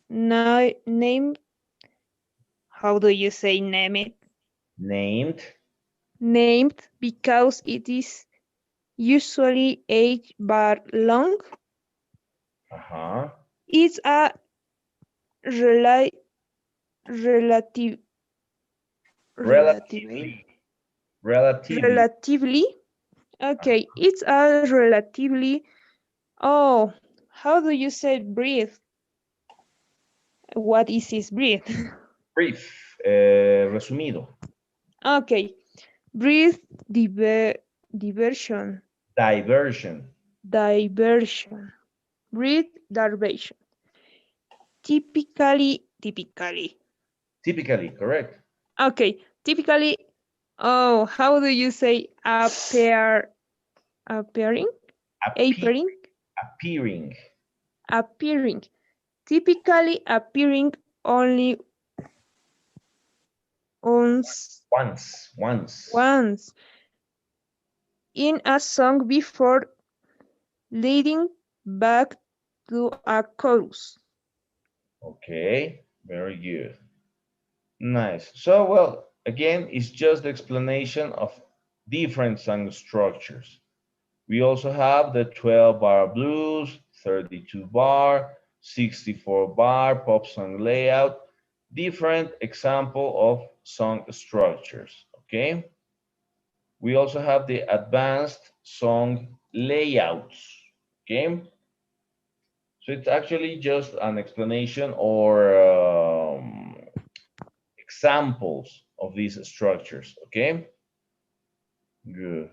Speaker 2: named how do you say name it?
Speaker 1: Named.
Speaker 2: Named because it is usually 8 bar long.
Speaker 1: Uh-huh.
Speaker 2: It's a rela relative relatively
Speaker 1: Relatively.
Speaker 2: relatively. Okay, it's a relatively. Oh, how do you say breathe? What is his breathe?
Speaker 1: Brief. Resumido.
Speaker 2: Okay, breathe diversion.
Speaker 1: Diversion.
Speaker 2: Diversion. Breathe diversion. Typically.
Speaker 1: Typically, correct.
Speaker 2: Okay, typically. Oh, how do you say appearing?
Speaker 1: Appe
Speaker 2: Appearing?
Speaker 1: appearing.
Speaker 2: Appearing. Typically appearing only once
Speaker 1: Once.
Speaker 2: in a song before leading back to a chorus.
Speaker 1: Okay, very good. Nice. So, well, again, it's just the explanation of different song structures. We also have the 12 bar blues, 32 bar, 64 bar pop song layout, different example of song structures, okay? We also have the advanced song layouts, okay? So it's actually just an explanation or examples of these structures, okay? Good.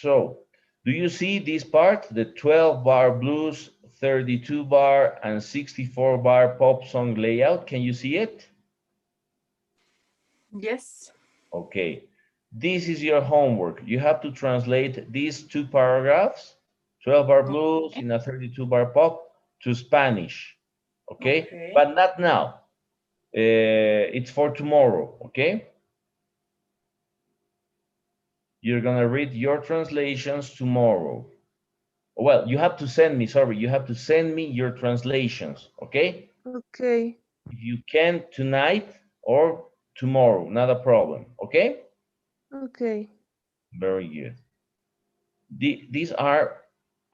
Speaker 1: So, do you see this part? The 12 bar blues, 32 bar, and 64 bar pop song layout. Can you see it?
Speaker 3: Yes.
Speaker 1: Okay. This is your homework. You have to translate these two paragraphs, 12 bar blues in a 32 bar pop, to Spanish. Okay?
Speaker 3: Okay.
Speaker 1: But not now. It's for tomorrow. Okay? You're gonna read your translations tomorrow. Well, you have to send me, sorry, you have to send me your translations, okay?
Speaker 2: Okay.
Speaker 1: If you can tonight or tomorrow, not a problem, okay?
Speaker 2: Okay.
Speaker 1: Very good. These are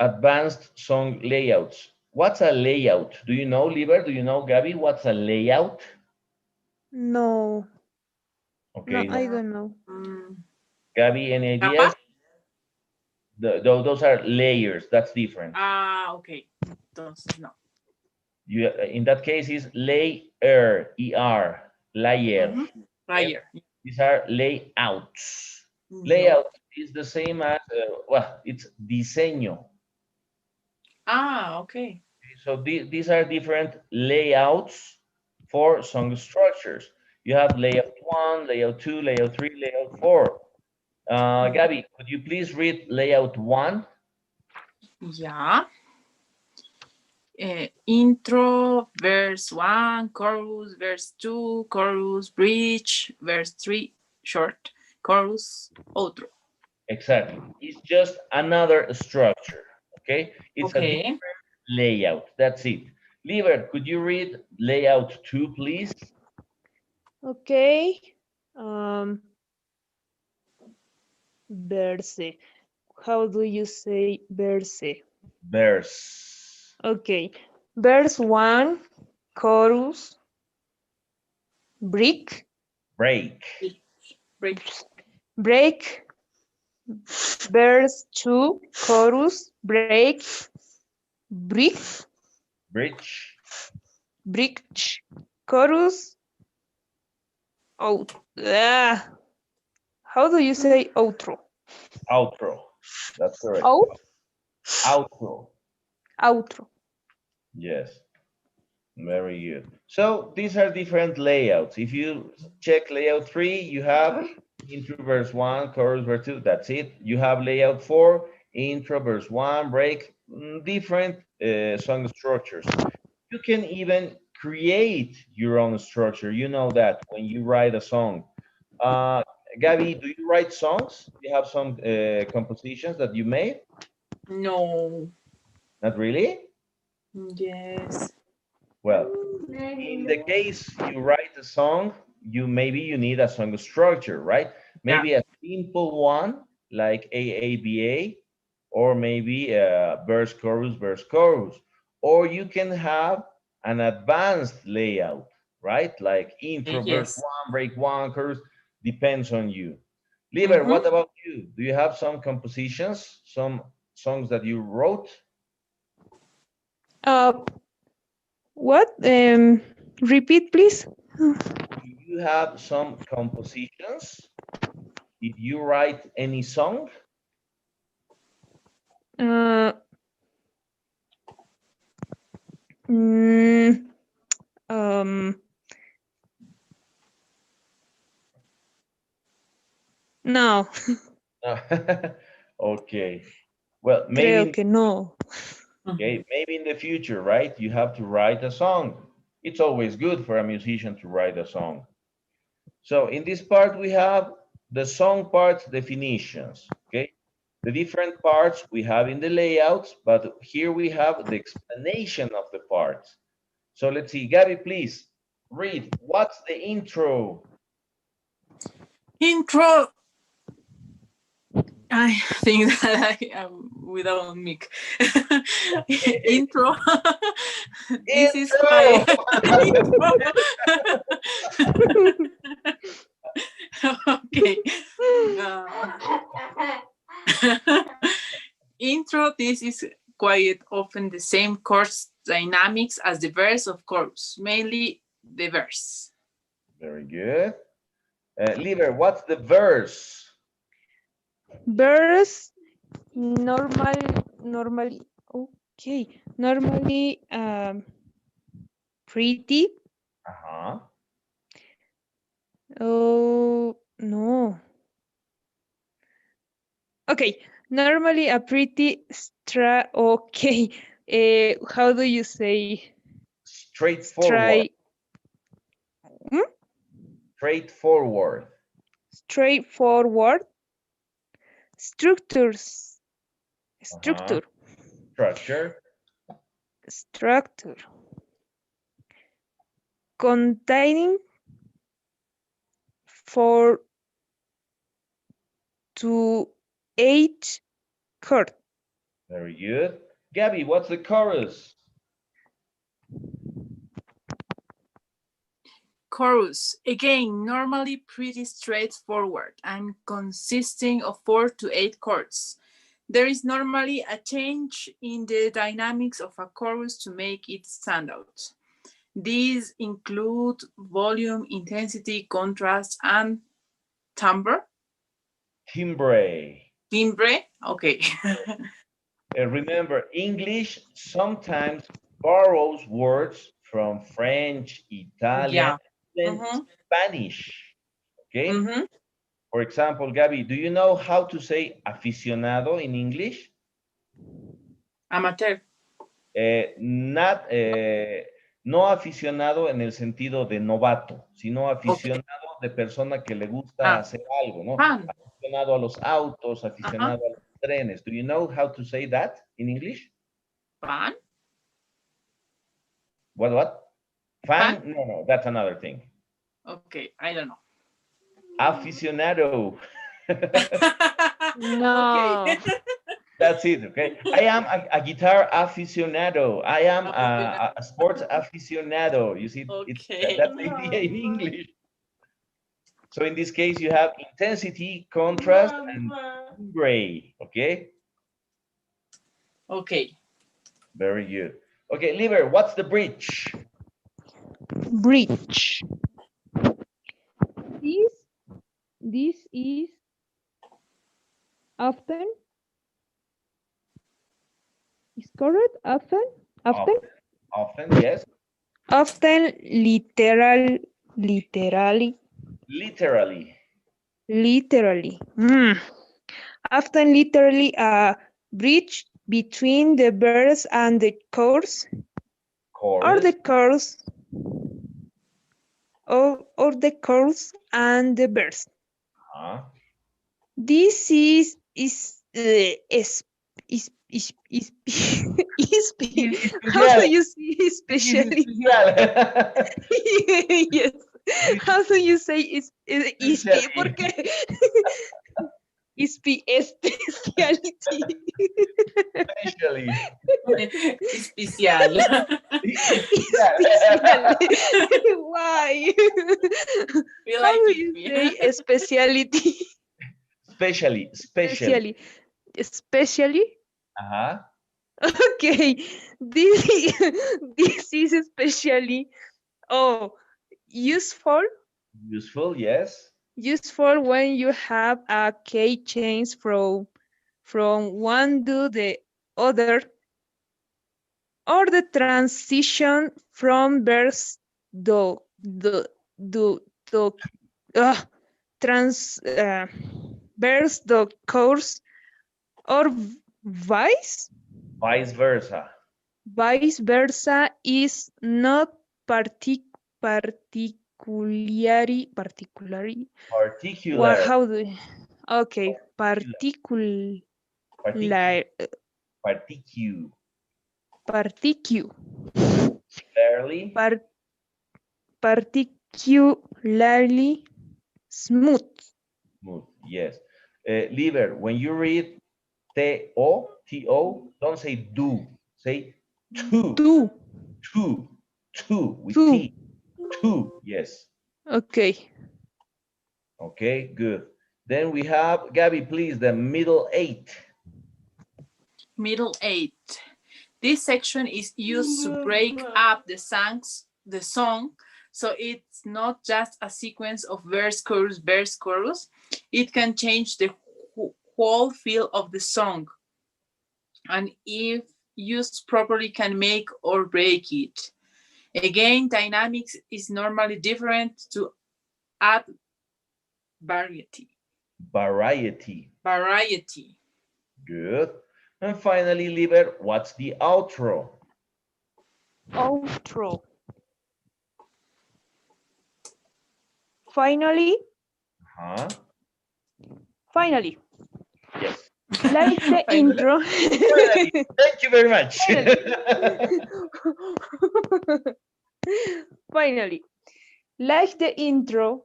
Speaker 1: advanced song layouts. What's a layout? Do you know, Liber? Do you know, Gabby, what's a layout?
Speaker 2: No. No,
Speaker 1: Okay, no.
Speaker 2: I don't know.
Speaker 1: Gabby, any
Speaker 3: Capa?
Speaker 1: ideas? Those are layers, that's different.
Speaker 3: Ah, okay. Entonces, no.
Speaker 1: You, in that case, is layer, E-R, layer.
Speaker 3: Layer.
Speaker 1: These are layouts.
Speaker 3: No.
Speaker 1: Layout is the same as, well, it's diseño.
Speaker 3: Ah, okay.
Speaker 1: So these are different layouts for song structures. You have layout 1, layout 2, layout 3, layout 4. Gabby, could you please read layout 1?
Speaker 3: Yeah. Intro, verse 1, chorus, verse 2, chorus, bridge, verse 3, short, chorus, outro.
Speaker 1: Exactly. It's just another structure, okay? It's a different layout. That's it. Liber, could you read layout 2, please?
Speaker 2: Okay. Verse. How do you say verse?
Speaker 1: Verse.
Speaker 2: Okay. Verse 1, chorus, break,
Speaker 1: Break.
Speaker 2: break. Verse 2, chorus, break, break,
Speaker 1: Bridge.
Speaker 2: bridge, chorus, out. How do you say outro?
Speaker 1: Outro. That's correct.
Speaker 2: Out?
Speaker 1: Outro.
Speaker 2: Outro.
Speaker 1: Yes. Very good. So these are different layouts. If you check layout 3, you have intro verse 1, chorus verse 2. That's it. You have layout 4, intro verse 1, break, different song structures. You can even create your own structure. You know that when you write a song. Gabby, do you write songs? Do you have some compositions that you made?
Speaker 3: No.
Speaker 1: Not really?
Speaker 3: Yes.
Speaker 1: Well, in the case you write a song, maybe you need a song structure, right? Maybe a simple one like AABA, or maybe verse, chorus, or you can have an advanced layout, right? Like intro, verse
Speaker 3: Yes.
Speaker 1: 1, break 1, chorus, depends on you. Liber, what about you? Do you have some compositions, some songs that you wrote?
Speaker 2: What? Repeat, please.
Speaker 1: Do you have some compositions? Did you write any song?
Speaker 2: Mm, um, no,
Speaker 1: No. Okay. Well,
Speaker 2: creo
Speaker 1: maybe,
Speaker 2: que no.
Speaker 1: okay, maybe in the future, right? You have to write a song. It's always good for a musician to write a song. So in this part, we have the song parts definitions, okay? The different parts we have in the layouts, but here we have the explanation of the parts. So let's see, Gabby, please read. What's the intro?
Speaker 3: Intro. I think that I am without mic. Intro. This is
Speaker 1: Intro!
Speaker 3: my intro. Okay. Intro. This is quite often the same chorus dynamics as the verse of chorus, mainly the verse.
Speaker 1: Very good. Liber, what's the verse?
Speaker 2: Verse normally okay. Normally pretty.
Speaker 1: Uh-huh.
Speaker 2: Oh no. Okay. Normally a pretty okay. How do you say
Speaker 1: Straightforward.
Speaker 2: Hmm?
Speaker 1: Straightforward.
Speaker 2: Straightforward structures. Structure.
Speaker 1: Structure.
Speaker 2: Structure. Containing 4 to 8 chords.
Speaker 1: Very good. Gabby, what's the chorus?
Speaker 3: Chorus, again, normally pretty straightforward and consisting of 4 to 8 chords. There is normally a change in the dynamics of a chorus to make it stand out. These include volume, intensity, contrast, and timbre.
Speaker 1: Timbre.
Speaker 3: Timbre, okay.
Speaker 1: Remember, English sometimes borrows words from French, Italian, and Spanish. Okay? For example, Gabby, do you know how to say aficionado in English?
Speaker 3: Amateur.
Speaker 1: No aficionado en el sentido de novato, sino aficionado de persona que le gusta hacer algo, ¿no? Aficionado a los autos, aficionado a los trenes. Do you know how to say that in English?
Speaker 3: Fan?
Speaker 1: What? Fan? No, that's another thing.
Speaker 3: Okay, I don't know.
Speaker 1: Aficionado.
Speaker 2: No.
Speaker 3: Okay.
Speaker 1: That's it, okay? I am a guitar aficionado. I am a sports aficionado. You see, that's the idea in English. So in this case, you have intensity, contrast, and gray, okay?
Speaker 3: Okay.
Speaker 1: Very good. Okay, Liber, what's the bridge?
Speaker 2: Bridge. This is often. Is correct? Often?
Speaker 1: Often, yes.
Speaker 2: Often literally. Often literally a bridge between the verse and the chorus. Or the chorus. Or the chorus and the verse. This is how do you say especially? Yes. How do you say is porque Speciality.
Speaker 1: Especially.
Speaker 3: Especial.
Speaker 2: Speciality. Why?
Speaker 3: We
Speaker 2: How
Speaker 3: like
Speaker 2: do
Speaker 3: it.
Speaker 2: you say speciality?
Speaker 1: Especially.
Speaker 2: Especially. Especially?
Speaker 1: Uh-huh.
Speaker 2: Okay. This this is especially useful
Speaker 1: Useful, yes.
Speaker 2: useful when you have a key change from one to the other, or the transition from verbs do uh, trans verbs the course, or
Speaker 1: Vice versa.
Speaker 2: vice versa is not particularly what
Speaker 1: Particular.
Speaker 2: how do okay particular
Speaker 1: Particu. Particu.
Speaker 2: particu
Speaker 1: Barely.
Speaker 2: par, particularly smooth.
Speaker 1: Smooth. Yes. Liver, when you read T-O, T-O, don't say do. Say two.
Speaker 2: Two,
Speaker 1: Two. Two with
Speaker 2: two.
Speaker 1: T. Two. Yes.
Speaker 2: Okay.
Speaker 1: Okay, good. Then we have, Gabby, please, the middle eight.
Speaker 3: Middle eight. This section is used to break up the song, so it's not just a sequence of verse, chorus. It can change the whole feel of the song, and if used properly, can make or break it. Again, dynamics is normally different to add variety.
Speaker 1: Variety.
Speaker 3: Variety.
Speaker 1: Good. And finally, Liver, what's the outro?
Speaker 2: Outro. Finally,
Speaker 1: Huh?
Speaker 2: finally,
Speaker 1: Yes.
Speaker 2: like the intro.
Speaker 1: Finally. Thank you very much.
Speaker 2: Finally, like the intro.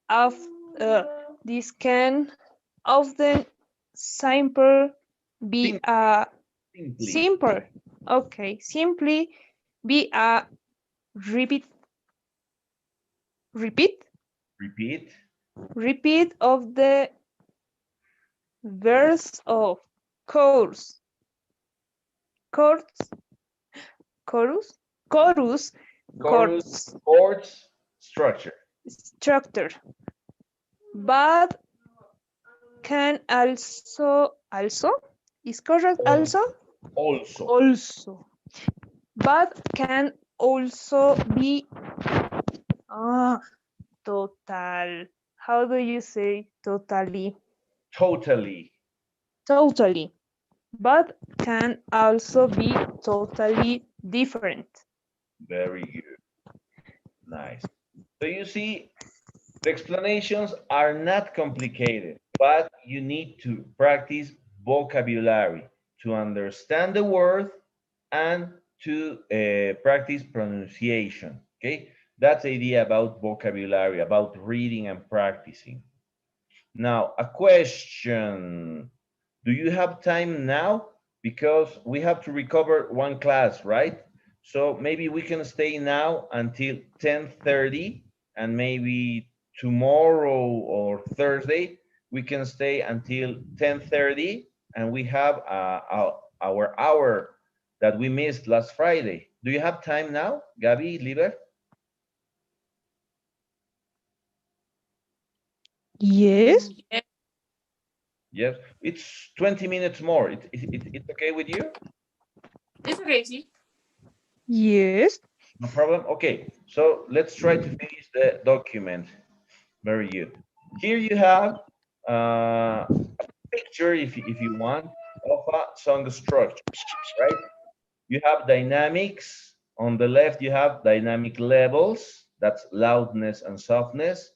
Speaker 2: Of this can often simple be a
Speaker 1: Simply.
Speaker 2: simple. Okay, simply be a repeat repeat
Speaker 1: Repeat.
Speaker 2: repeat of the verse of chorus chorus chorus chorus chorus
Speaker 1: Chords. Structure.
Speaker 2: structure, but can also is correct also, but can also be total. How do you say totally? Totally, but can also be totally different.
Speaker 1: Very good. Nice. So you see, the explanations are not complicated, but you need to practice vocabulary to understand the word and to practice pronunciation. Okay, that's the idea about vocabulary, about reading and practicing. Now, a question. Do you have time now? Because we have to recover one class, right? So maybe we can stay now until 10:30, and maybe tomorrow or Thursday, we can stay until 10:30, and we have our hour that we missed last Friday. Do you have time now, Gabby, Liber?
Speaker 2: Yes.
Speaker 1: Yes, it's 20 minutes more. It's okay with you?
Speaker 3: It's okay, see?
Speaker 2: Yes.
Speaker 1: No problem. Okay, so let's try to finish the document. Very good. Here you have a picture, if you want, of a song structure, right? You have dynamics. On the left, you have dynamic levels. That's loudness and softness.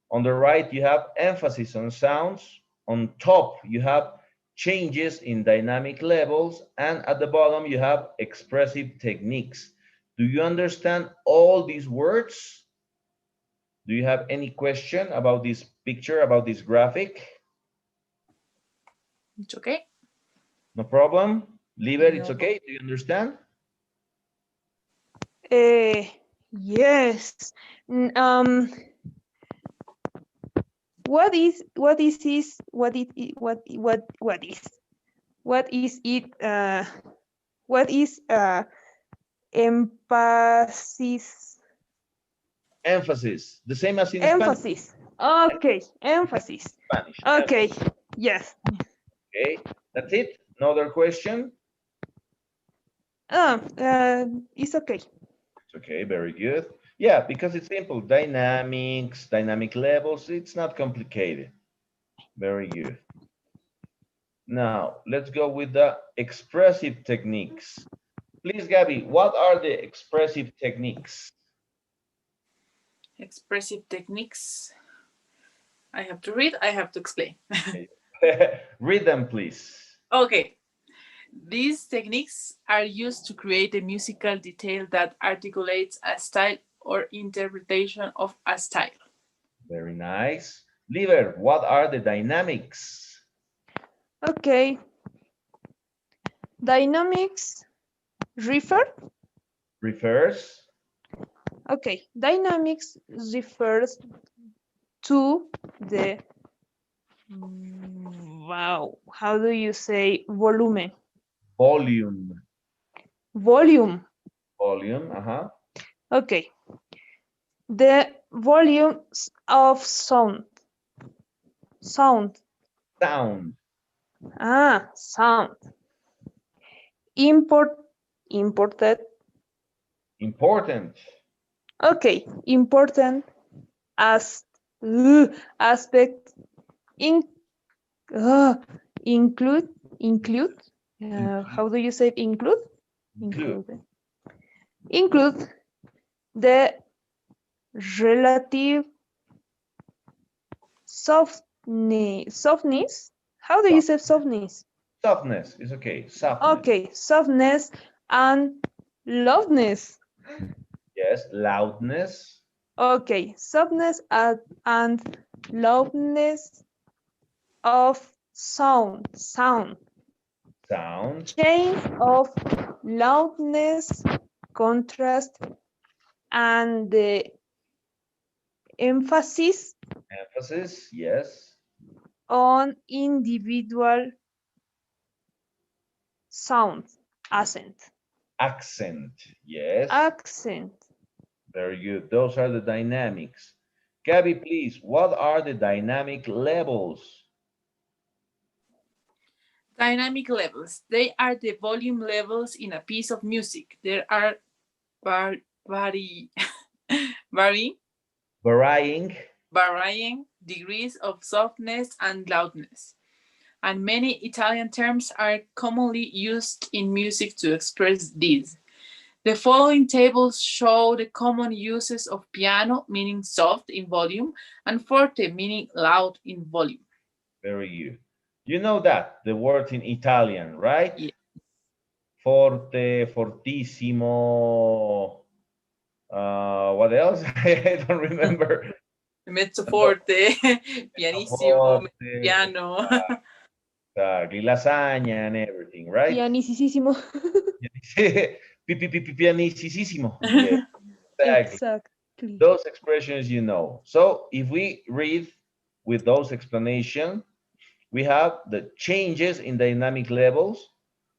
Speaker 1: On the right, you have emphasis on sounds. On top, you have changes in dynamic levels. And at the bottom, you have expressive techniques. Do you understand all these words? Do you have any question about this picture, about this graphic?
Speaker 3: It's okay.
Speaker 1: No problem. Leave it, it's
Speaker 3: No.
Speaker 1: okay. Do you understand?
Speaker 2: Yes. What is this? What is it? What is it? What is emphasis?
Speaker 1: Emphasis. The same as in Spanish.
Speaker 2: Emphasis. Okay, emphasis.
Speaker 1: Spanish.
Speaker 2: Okay, yes.
Speaker 1: Okay, that's it. No other question?
Speaker 2: It's okay.
Speaker 1: It's okay, very good. Yeah, because it's simple. Dynamics, dynamic levels, it's not complicated. Very good. Now, let's go with the expressive techniques. Please, Gabby, what are the expressive techniques?
Speaker 3: Expressive techniques. I have to read, I have to explain.
Speaker 1: Read them, please.
Speaker 3: Okay. These techniques are used to create a musical detail that articulates a style or interpretation of a style.
Speaker 1: Very nice. Liver, what are the dynamics?
Speaker 2: Okay. Dynamics
Speaker 1: Refers?
Speaker 2: Okay, dynamics refers to the how do you say volume?
Speaker 1: Volume.
Speaker 2: Volume.
Speaker 1: Volume,
Speaker 2: Okay. The volumes of sound. Sound.
Speaker 1: Sound.
Speaker 2: Sound. Imported.
Speaker 1: Important.
Speaker 2: Okay, important as aspect include. How do you say include? Include the relative softness. How do you say softness?
Speaker 1: Softness is okay. Softness.
Speaker 2: Okay, softness and loudness.
Speaker 1: Yes, loudness.
Speaker 2: Okay, softness and loudness of sound.
Speaker 1: Sound.
Speaker 2: Change of loudness, contrast, and the emphasis.
Speaker 1: Emphasis, yes.
Speaker 2: On individual sound. Accent.
Speaker 1: Accent, yes.
Speaker 2: Accent.
Speaker 1: Very good. Those are the dynamics. Gabby, please, what are the dynamic levels?
Speaker 3: Dynamic levels. They are the volume levels in a piece of music. There are varying degrees of softness and loudness. And many Italian terms are commonly used in music to express this. The following tables show the common uses of piano, meaning soft in volume, and forte, meaning loud in volume.
Speaker 1: Very good. You know that, the word in Italian, right?
Speaker 3: Yeah.
Speaker 1: Forte, fortissimo. What else? I don't remember.
Speaker 3: Mezzo forte, pianissimo, piano.
Speaker 1: Exactly, lasagna and everything, right?
Speaker 2: Pianisísimo.
Speaker 1: Pianisísimo. Yeah, exactly. Those expressions you know. So if we read with those explanations, we have the changes in dynamic levels.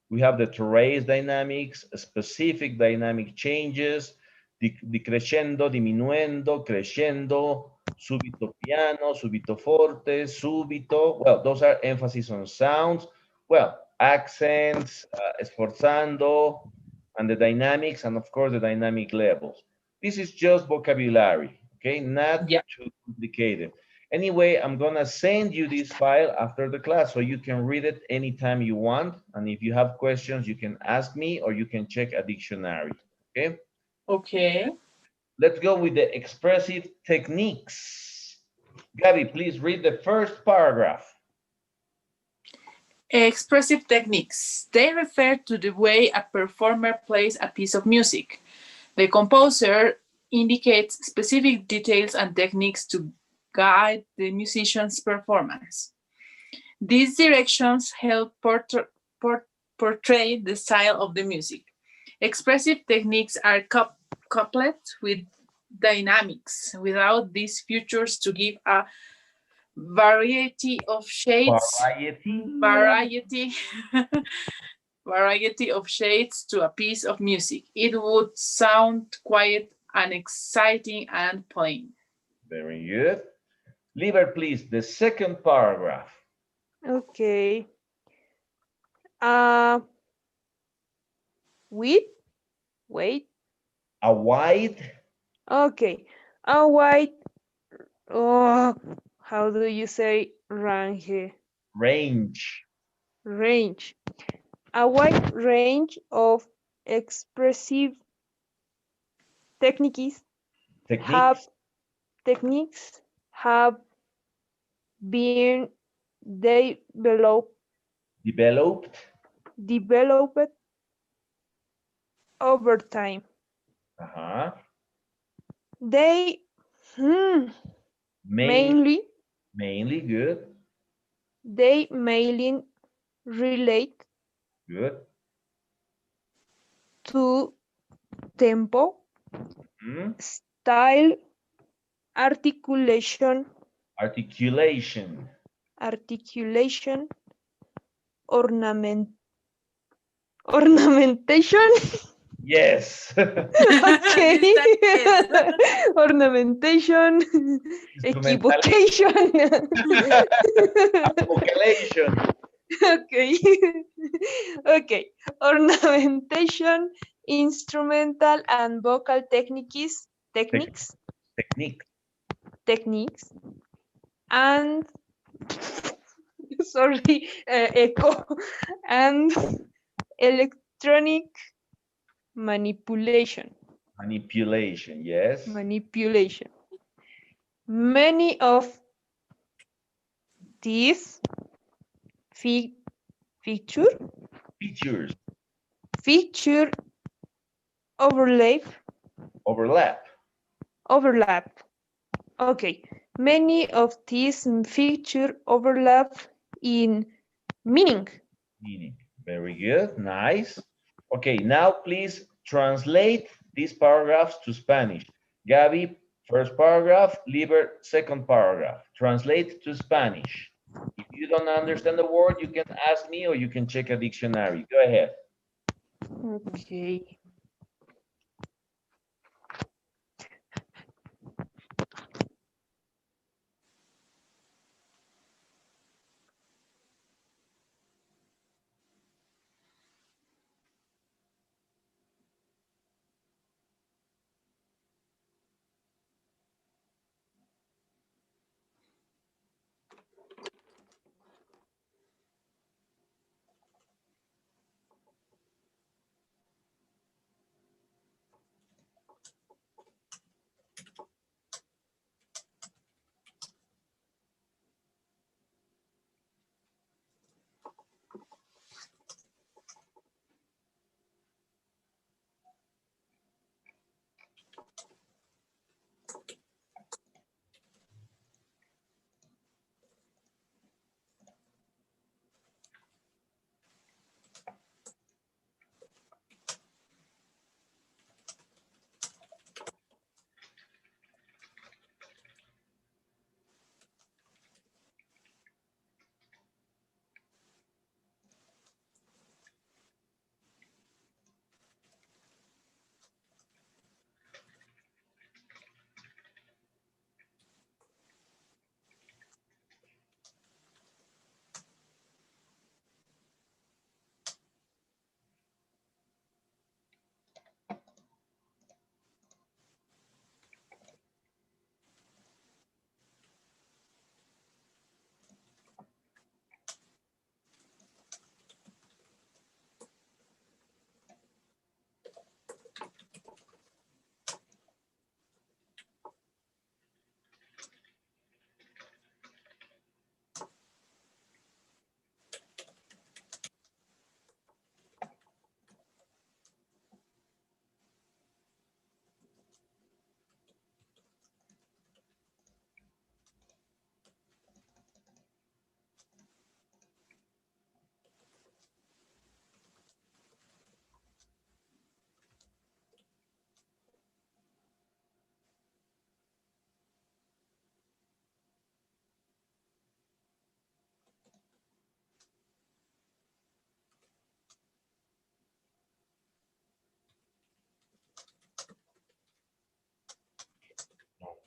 Speaker 1: We have the terrace dynamics, specific dynamic changes, decrescendo, diminuendo, crescendo, subito piano, subito forte, subito. Well, those are emphasis on sounds. Well, accents, sforzando, and the dynamics, and of course the dynamic levels. This is just vocabulary, okay? Not too complicated. Anyway, I'm gonna send you this file after the class so you can read it anytime you want. And if you have questions, you can ask me or you can check a dictionary, okay?
Speaker 3: Okay.
Speaker 1: Let's go with the expressive techniques. Gabby, please read the first paragraph.
Speaker 3: Expressive techniques. They refer to the way a performer plays a piece of music. The composer indicates specific details and techniques to guide the musician's performance. These directions help portray the style of the music. Expressive techniques are coupled with dynamics. Without these features to give a variety of shades, variety of shades to a piece of music, it would sound quiet and exciting and plain.
Speaker 1: Very good. Liber, please, the second paragraph.
Speaker 2: Okay. Uh, wait.
Speaker 1: A wide
Speaker 2: Okay. A wide. Oh, how do you say range?
Speaker 1: range.
Speaker 2: Range. A wide range of expressive techniques have
Speaker 1: Techniques.
Speaker 2: been developed
Speaker 1: Developed.
Speaker 2: over time.
Speaker 1: Uh-huh.
Speaker 2: They mainly
Speaker 1: Mainly good.
Speaker 2: they mainly relate
Speaker 1: Good.
Speaker 2: to tempo,
Speaker 1: Hmm.
Speaker 2: style, articulation,
Speaker 1: Articulation.
Speaker 2: ornament, ornamentation.
Speaker 1: Yes.
Speaker 2: Okay.
Speaker 3: This time, yes.
Speaker 2: Ornamentation,
Speaker 1: Instrumental.
Speaker 2: equivocation.
Speaker 1: Vocalization.
Speaker 2: Okay. Okay. Ornamentation, instrumental and vocal techniques,
Speaker 1: Technique.
Speaker 2: and sorry, echo, and electronic manipulation.
Speaker 1: Yes.
Speaker 2: Manipulation. Many of these feature
Speaker 1: Features.
Speaker 2: overlap.
Speaker 1: Overlap.
Speaker 2: Okay. Many of these feature overlap in meaning.
Speaker 1: Very good. Nice. Okay, now please translate these paragraphs to Spanish. Gabi, first paragraph. Liber, second paragraph. Translate to Spanish. If you don't understand the word, you can ask me or you can check a dictionary. Go ahead.
Speaker 2: Okay.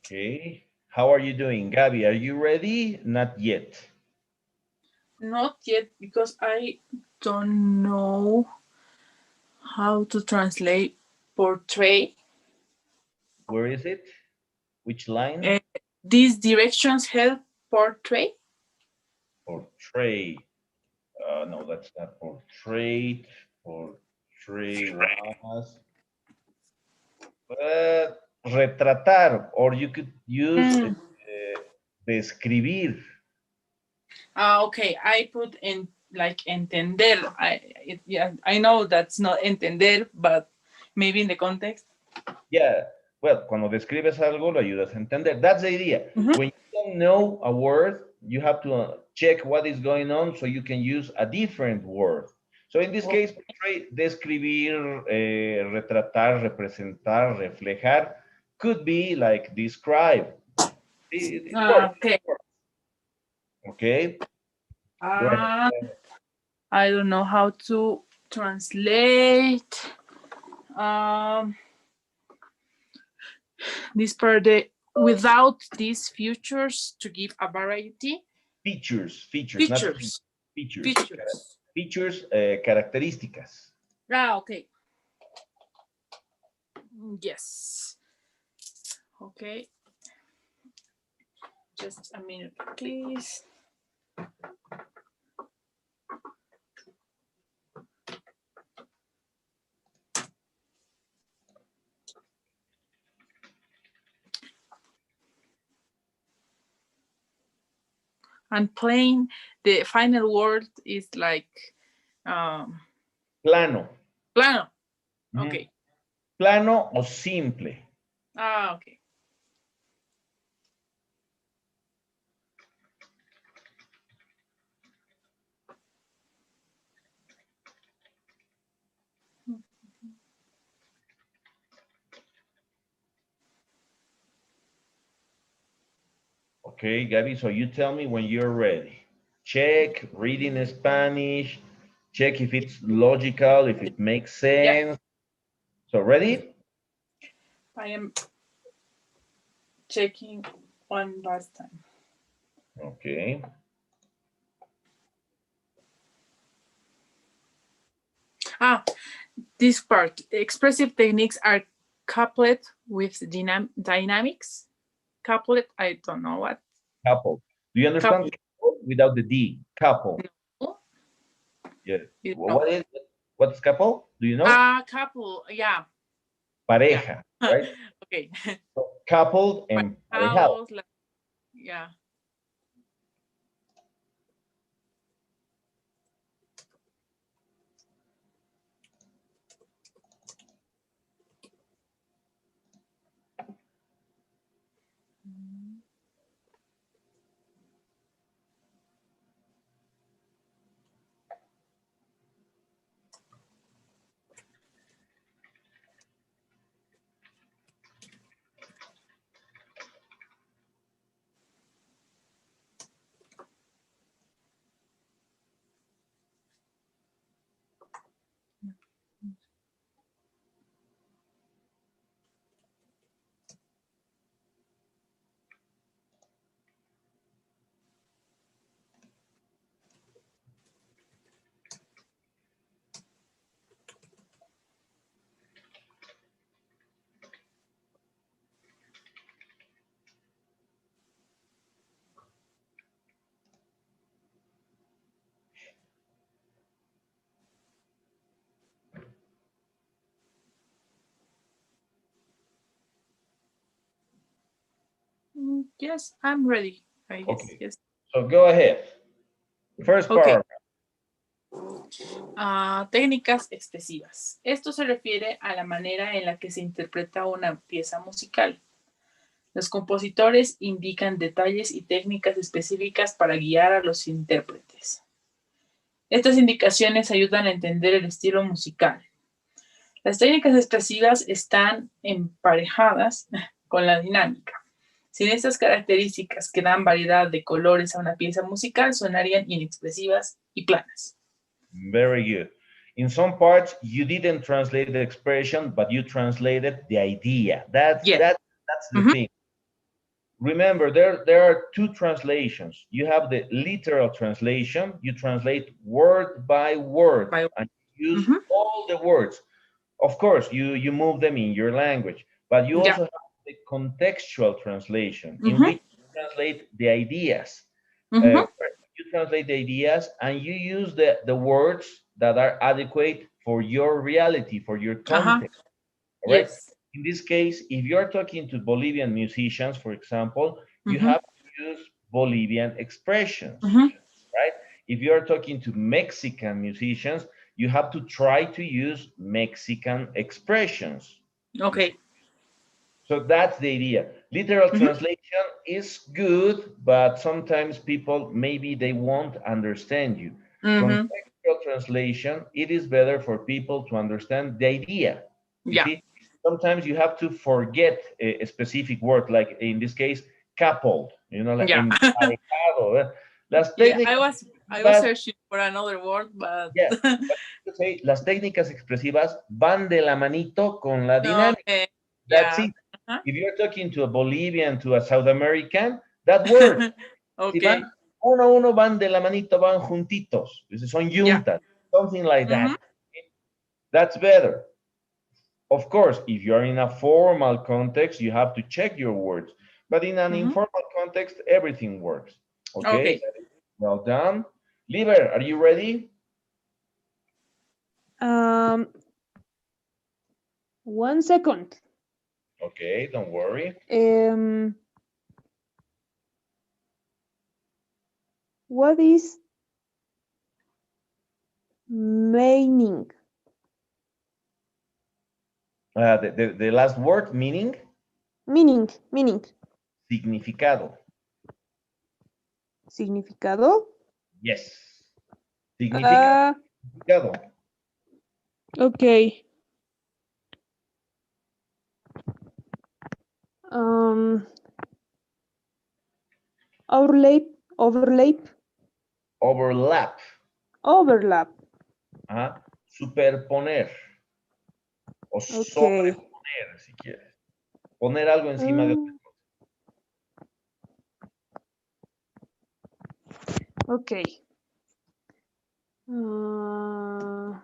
Speaker 1: Okay. How are you doing? Gabby, are you ready? Not yet.
Speaker 3: Not yet, because I don't know how to translate portray.
Speaker 1: Where is it? Which line?
Speaker 3: These directions help portray.
Speaker 1: Portray. No, that's not portrait. Portray was. Retratar, or you could use describir.
Speaker 3: Okay, I put in like entender. I know that's not entender, but maybe in the context.
Speaker 1: Yeah, well, cuando describes algo, lo ayudas a entender. That's the idea. When you don't know a word, you have to check what is going on so you can use a different word. So in this case, describir, retratar, representar, reflejar could be like describe. It works.
Speaker 3: Okay.
Speaker 1: Okay.
Speaker 3: I don't know how to translate this per the without these features to give a variety.
Speaker 1: Features, not features. Features, características.
Speaker 3: Okay. Yes. Okay. Just a minute, please. And plain, the final word is like
Speaker 1: plano.
Speaker 3: Plano. Okay.
Speaker 1: Plano o simple.
Speaker 3: Okay.
Speaker 1: Okay, Gabby, so you tell me when you're ready. Check, reading Spanish, check if it's logical, if it makes sense. Yeah. So ready?
Speaker 3: I am checking one last time.
Speaker 1: Okay.
Speaker 3: This part, expressive techniques are coupled with dynamics. Coupled, I don't know what.
Speaker 1: Couple. Do you understand? Couple without the D. Couple.
Speaker 3: No.
Speaker 1: Yeah. What is it? What's couple? Do you know?
Speaker 3: Couple, yeah.
Speaker 1: Pareja, yeah. Right?
Speaker 3: Okay.
Speaker 1: So, coupled and parejado.
Speaker 3: Yeah. Yes, I'm ready. I guess.
Speaker 1: Okay.
Speaker 3: Yes.
Speaker 1: So go ahead. First part.
Speaker 3: Técnicas expresivas. Esto se refiere a la manera en la que se interpreta una pieza musical. Los compositores indican detalles y técnicas específicas para guiar a los intérpretes. Estas indicaciones ayudan a entender el estilo musical. Las técnicas expresivas están emparejadas con la dinámica. Sin estas características que dan variedad de colores a una pieza musical, sonarían inexpresivas y planas.
Speaker 1: Very good. In some parts, you didn't translate the expression, but you translated the idea. That's the thing. remember, there are two translations. You have the literal translation. You translate word by word and use all the words. Of course, you move them in your language, but you also have the contextual translation in which you translate the ideas. You translate the ideas and you use the words that are adequate for your reality, for your context. Right?
Speaker 3: Yes.
Speaker 1: In this case, if you're talking to Bolivian musicians, for example, you have to use Bolivian expressions, right? If you're talking to Mexican musicians, you have to try to use Mexican expressions.
Speaker 3: Okay.
Speaker 1: So that's the idea. Literal translation is good, but sometimes people, maybe they won't understand you. Contextual translation, it is better for people to understand the idea. You see, sometimes you have to forget a specific word, like in this case, coupled, you know, like emparejado. Las técnicas
Speaker 3: I was searching for another word, but
Speaker 1: say, las técnicas expresivas van de la manito con la dinámica.
Speaker 3: Okay.
Speaker 1: That's it. If you're talking to a Bolivian, to a South American, that works. Si van uno a uno, van de la manito, van juntitos. Son yuntas, something like that. That's better. Of course, if you're in a formal context, you have to check your words. But in an informal context, everything works. Okay? Well done. Liber, are you ready?
Speaker 2: 1 second.
Speaker 1: Okay, don't worry.
Speaker 2: What is meaning?
Speaker 1: The last word, meaning?
Speaker 2: Meaning.
Speaker 1: Significado.
Speaker 2: ¿Significado?
Speaker 1: Yes. Significado.
Speaker 2: Okay. Overlap.
Speaker 1: Superponer. O sobreponer, si quieres. Poner algo encima de otra cosa.
Speaker 2: Okay. 1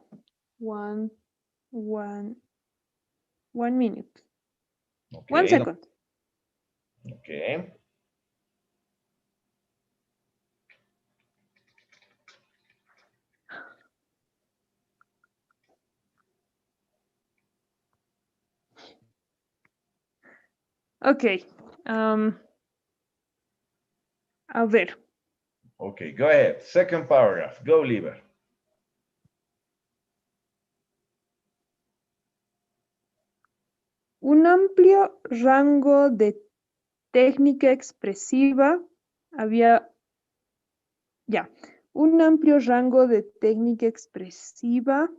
Speaker 2: minute.
Speaker 1: Okay.
Speaker 2: 1 second.
Speaker 1: Okay.
Speaker 2: Okay. A ver.
Speaker 1: Okay, go ahead. Second paragraph. Go, Liber.
Speaker 2: Un amplio rango de técnica expresiva un amplio rango de técnica expresiva.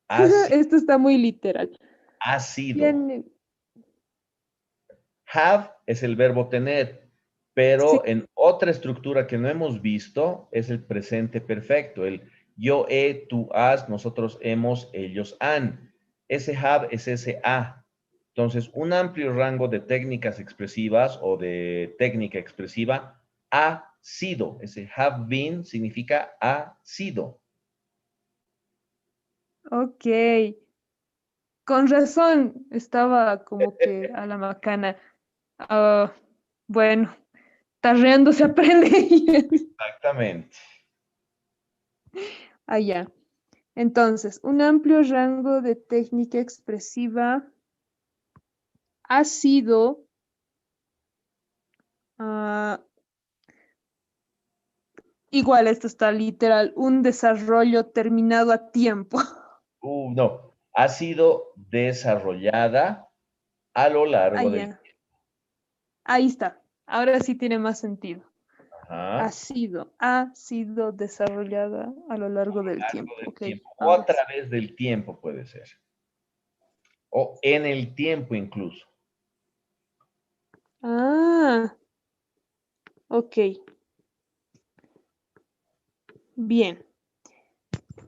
Speaker 2: Esto está muy literal.
Speaker 1: Ha sido. Have es el verbo tener, pero en otra estructura que no hemos visto es el presente perfecto, el yo he, tú has, nosotros hemos, ellos han. Ese have es ese ha. Entonces, un amplio rango de técnicas expresivas o de técnica expresiva ha sido. Ese have been significa ha sido.
Speaker 2: Ok. Con razón, estaba como que a la macana. Bueno, tarreando se aprende.
Speaker 1: Exactamente.
Speaker 2: Ya. Entonces, un amplio rango de técnica expresiva ha sido igual, esto está literal, un desarrollo terminado a tiempo.
Speaker 1: No, ha sido desarrollada a lo largo del tiempo.
Speaker 2: Ahí está, ahora sí tiene más sentido.
Speaker 1: Ajá.
Speaker 2: Ha sido desarrollada a lo largo del tiempo.
Speaker 1: O a través del tiempo puede ser. O en el tiempo incluso.
Speaker 2: Ok. Bien.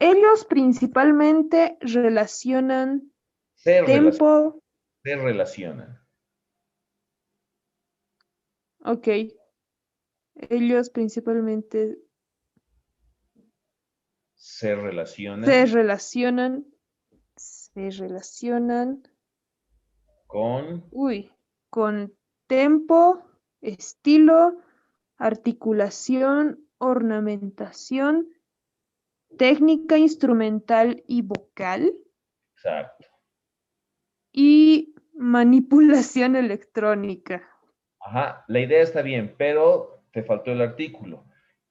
Speaker 2: Ellos principalmente relacionan tiempo.
Speaker 1: Se relacionan.
Speaker 2: Ok. Ellos principalmente
Speaker 1: Se relacionan
Speaker 2: se relacionan, se relacionan,
Speaker 1: con
Speaker 2: con tempo, estilo, articulación, ornamentación, técnica instrumental y vocal
Speaker 1: exacto.
Speaker 2: y manipulación electrónica.
Speaker 1: Ajá, la idea está bien, pero te faltó el artículo.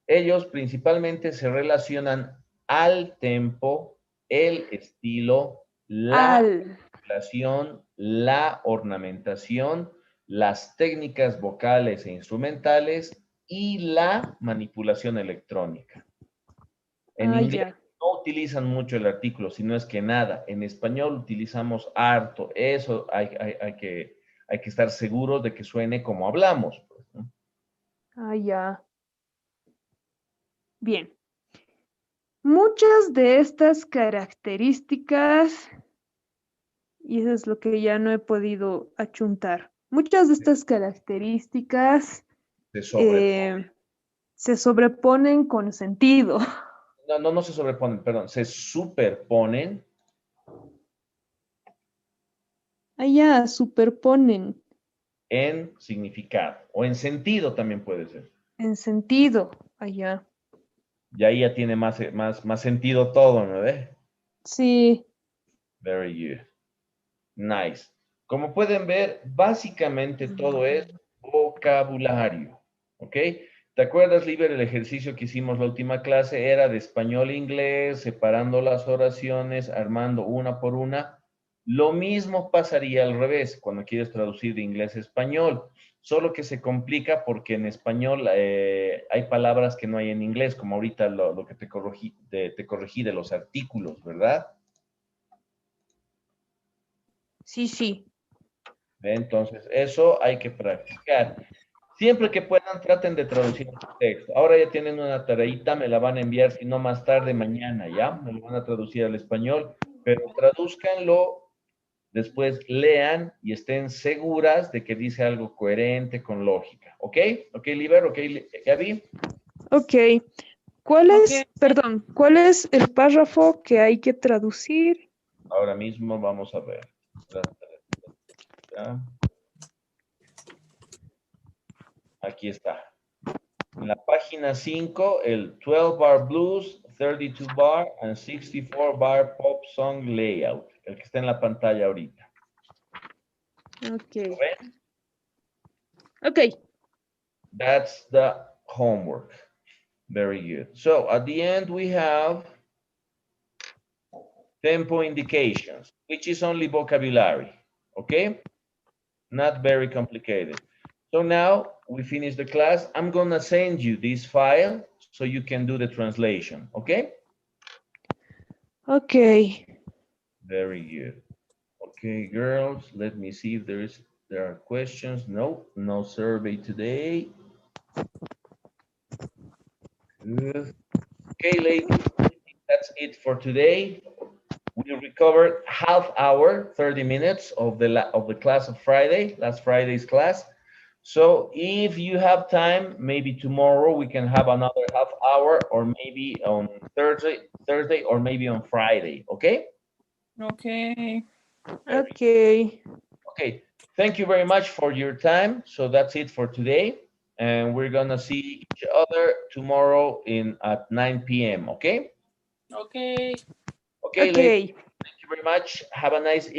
Speaker 1: Ellos principalmente se relacionan al tempo, el estilo, la
Speaker 2: Al.
Speaker 1: articulación, la ornamentación, las técnicas vocales e instrumentales y la manipulación electrónica. En
Speaker 2: Ah,
Speaker 1: inglés
Speaker 2: ya.
Speaker 1: no utilizan mucho el artículo, sino es que nada. En español utilizamos harto. Eso hay que estar seguros de que suene como hablamos, pues, ¿no?
Speaker 2: Ah, ya. Bien. Muchas de estas características, y eso es lo que ya no he podido achuntar, muchas de estas características
Speaker 1: Se sobre-
Speaker 2: se sobreponen con sentido.
Speaker 1: no se sobreponen, perdón, se superponen
Speaker 2: Ah, ya, superponen
Speaker 1: en significado o en sentido también puede ser.
Speaker 2: en sentido. Ah, ya.
Speaker 1: Y ahí ya tiene más sentido todo, ¿no ve?
Speaker 2: Sí.
Speaker 1: Very good. Nice. Como pueden ver, básicamente todo es vocabulario. ¿Ok? ¿Te acuerdas, Liber, el ejercicio que hicimos la última clase? Era de español e inglés, separando las oraciones, armando una por una. Lo mismo pasaría al revés cuando quieres traducir de inglés a español, solo que se complica porque en español hay palabras que no hay en inglés, como ahorita lo que te corregí de los artículos, ¿verdad?
Speaker 2: Sí, sí.
Speaker 1: Entonces, eso hay que practicar. Siempre que puedan, traten de traducir el texto. Ahora ya tienen una tareita, me la van a enviar, si no más tarde, mañana, ¿ya? Me lo van a traducir al español, pero tradúzcanlo, después lean y estén seguras de que dice algo coherente con lógica. ¿Ok? ¿Ok, Liber? ¿Ok, Gaby?
Speaker 2: Ok.
Speaker 3: Ok.
Speaker 2: ¿Cuál es el párrafo que hay que traducir?
Speaker 1: Ahora mismo vamos a ver. Aquí está. En la página 5, el 12 bar blues, 32 bar and 64 bar pop song layout, el que está en la pantalla ahorita.
Speaker 2: Ok.
Speaker 1: ¿Lo ven?
Speaker 2: Ok.
Speaker 1: That's the homework. Very good. So at the end we have tempo indications, which is only vocabulary. Okay? Not very complicated. So now we finish the class. I'm gonna send you this file so you can do the translation. Okay?
Speaker 2: Ok.
Speaker 1: Very good. Okay, girls, let me see if there are questions. No, no survey today. Good. Okay, ladies, that's it for today. We recovered half hour, 30 minutes of the class of Friday, last Friday's class. So if you have time, maybe tomorrow we can have another half hour, or maybe on Thursday, or maybe on Friday. Okay?
Speaker 3: Okay.
Speaker 2: Ok.
Speaker 1: Okay, thank you very much for your time. So that's it for today. And we're gonna see each other tomorrow at 9 p.m. Okay?
Speaker 3: Okay.
Speaker 1: Okay, ladies,
Speaker 2: Ok.
Speaker 1: thank you very much. Have a nice evening.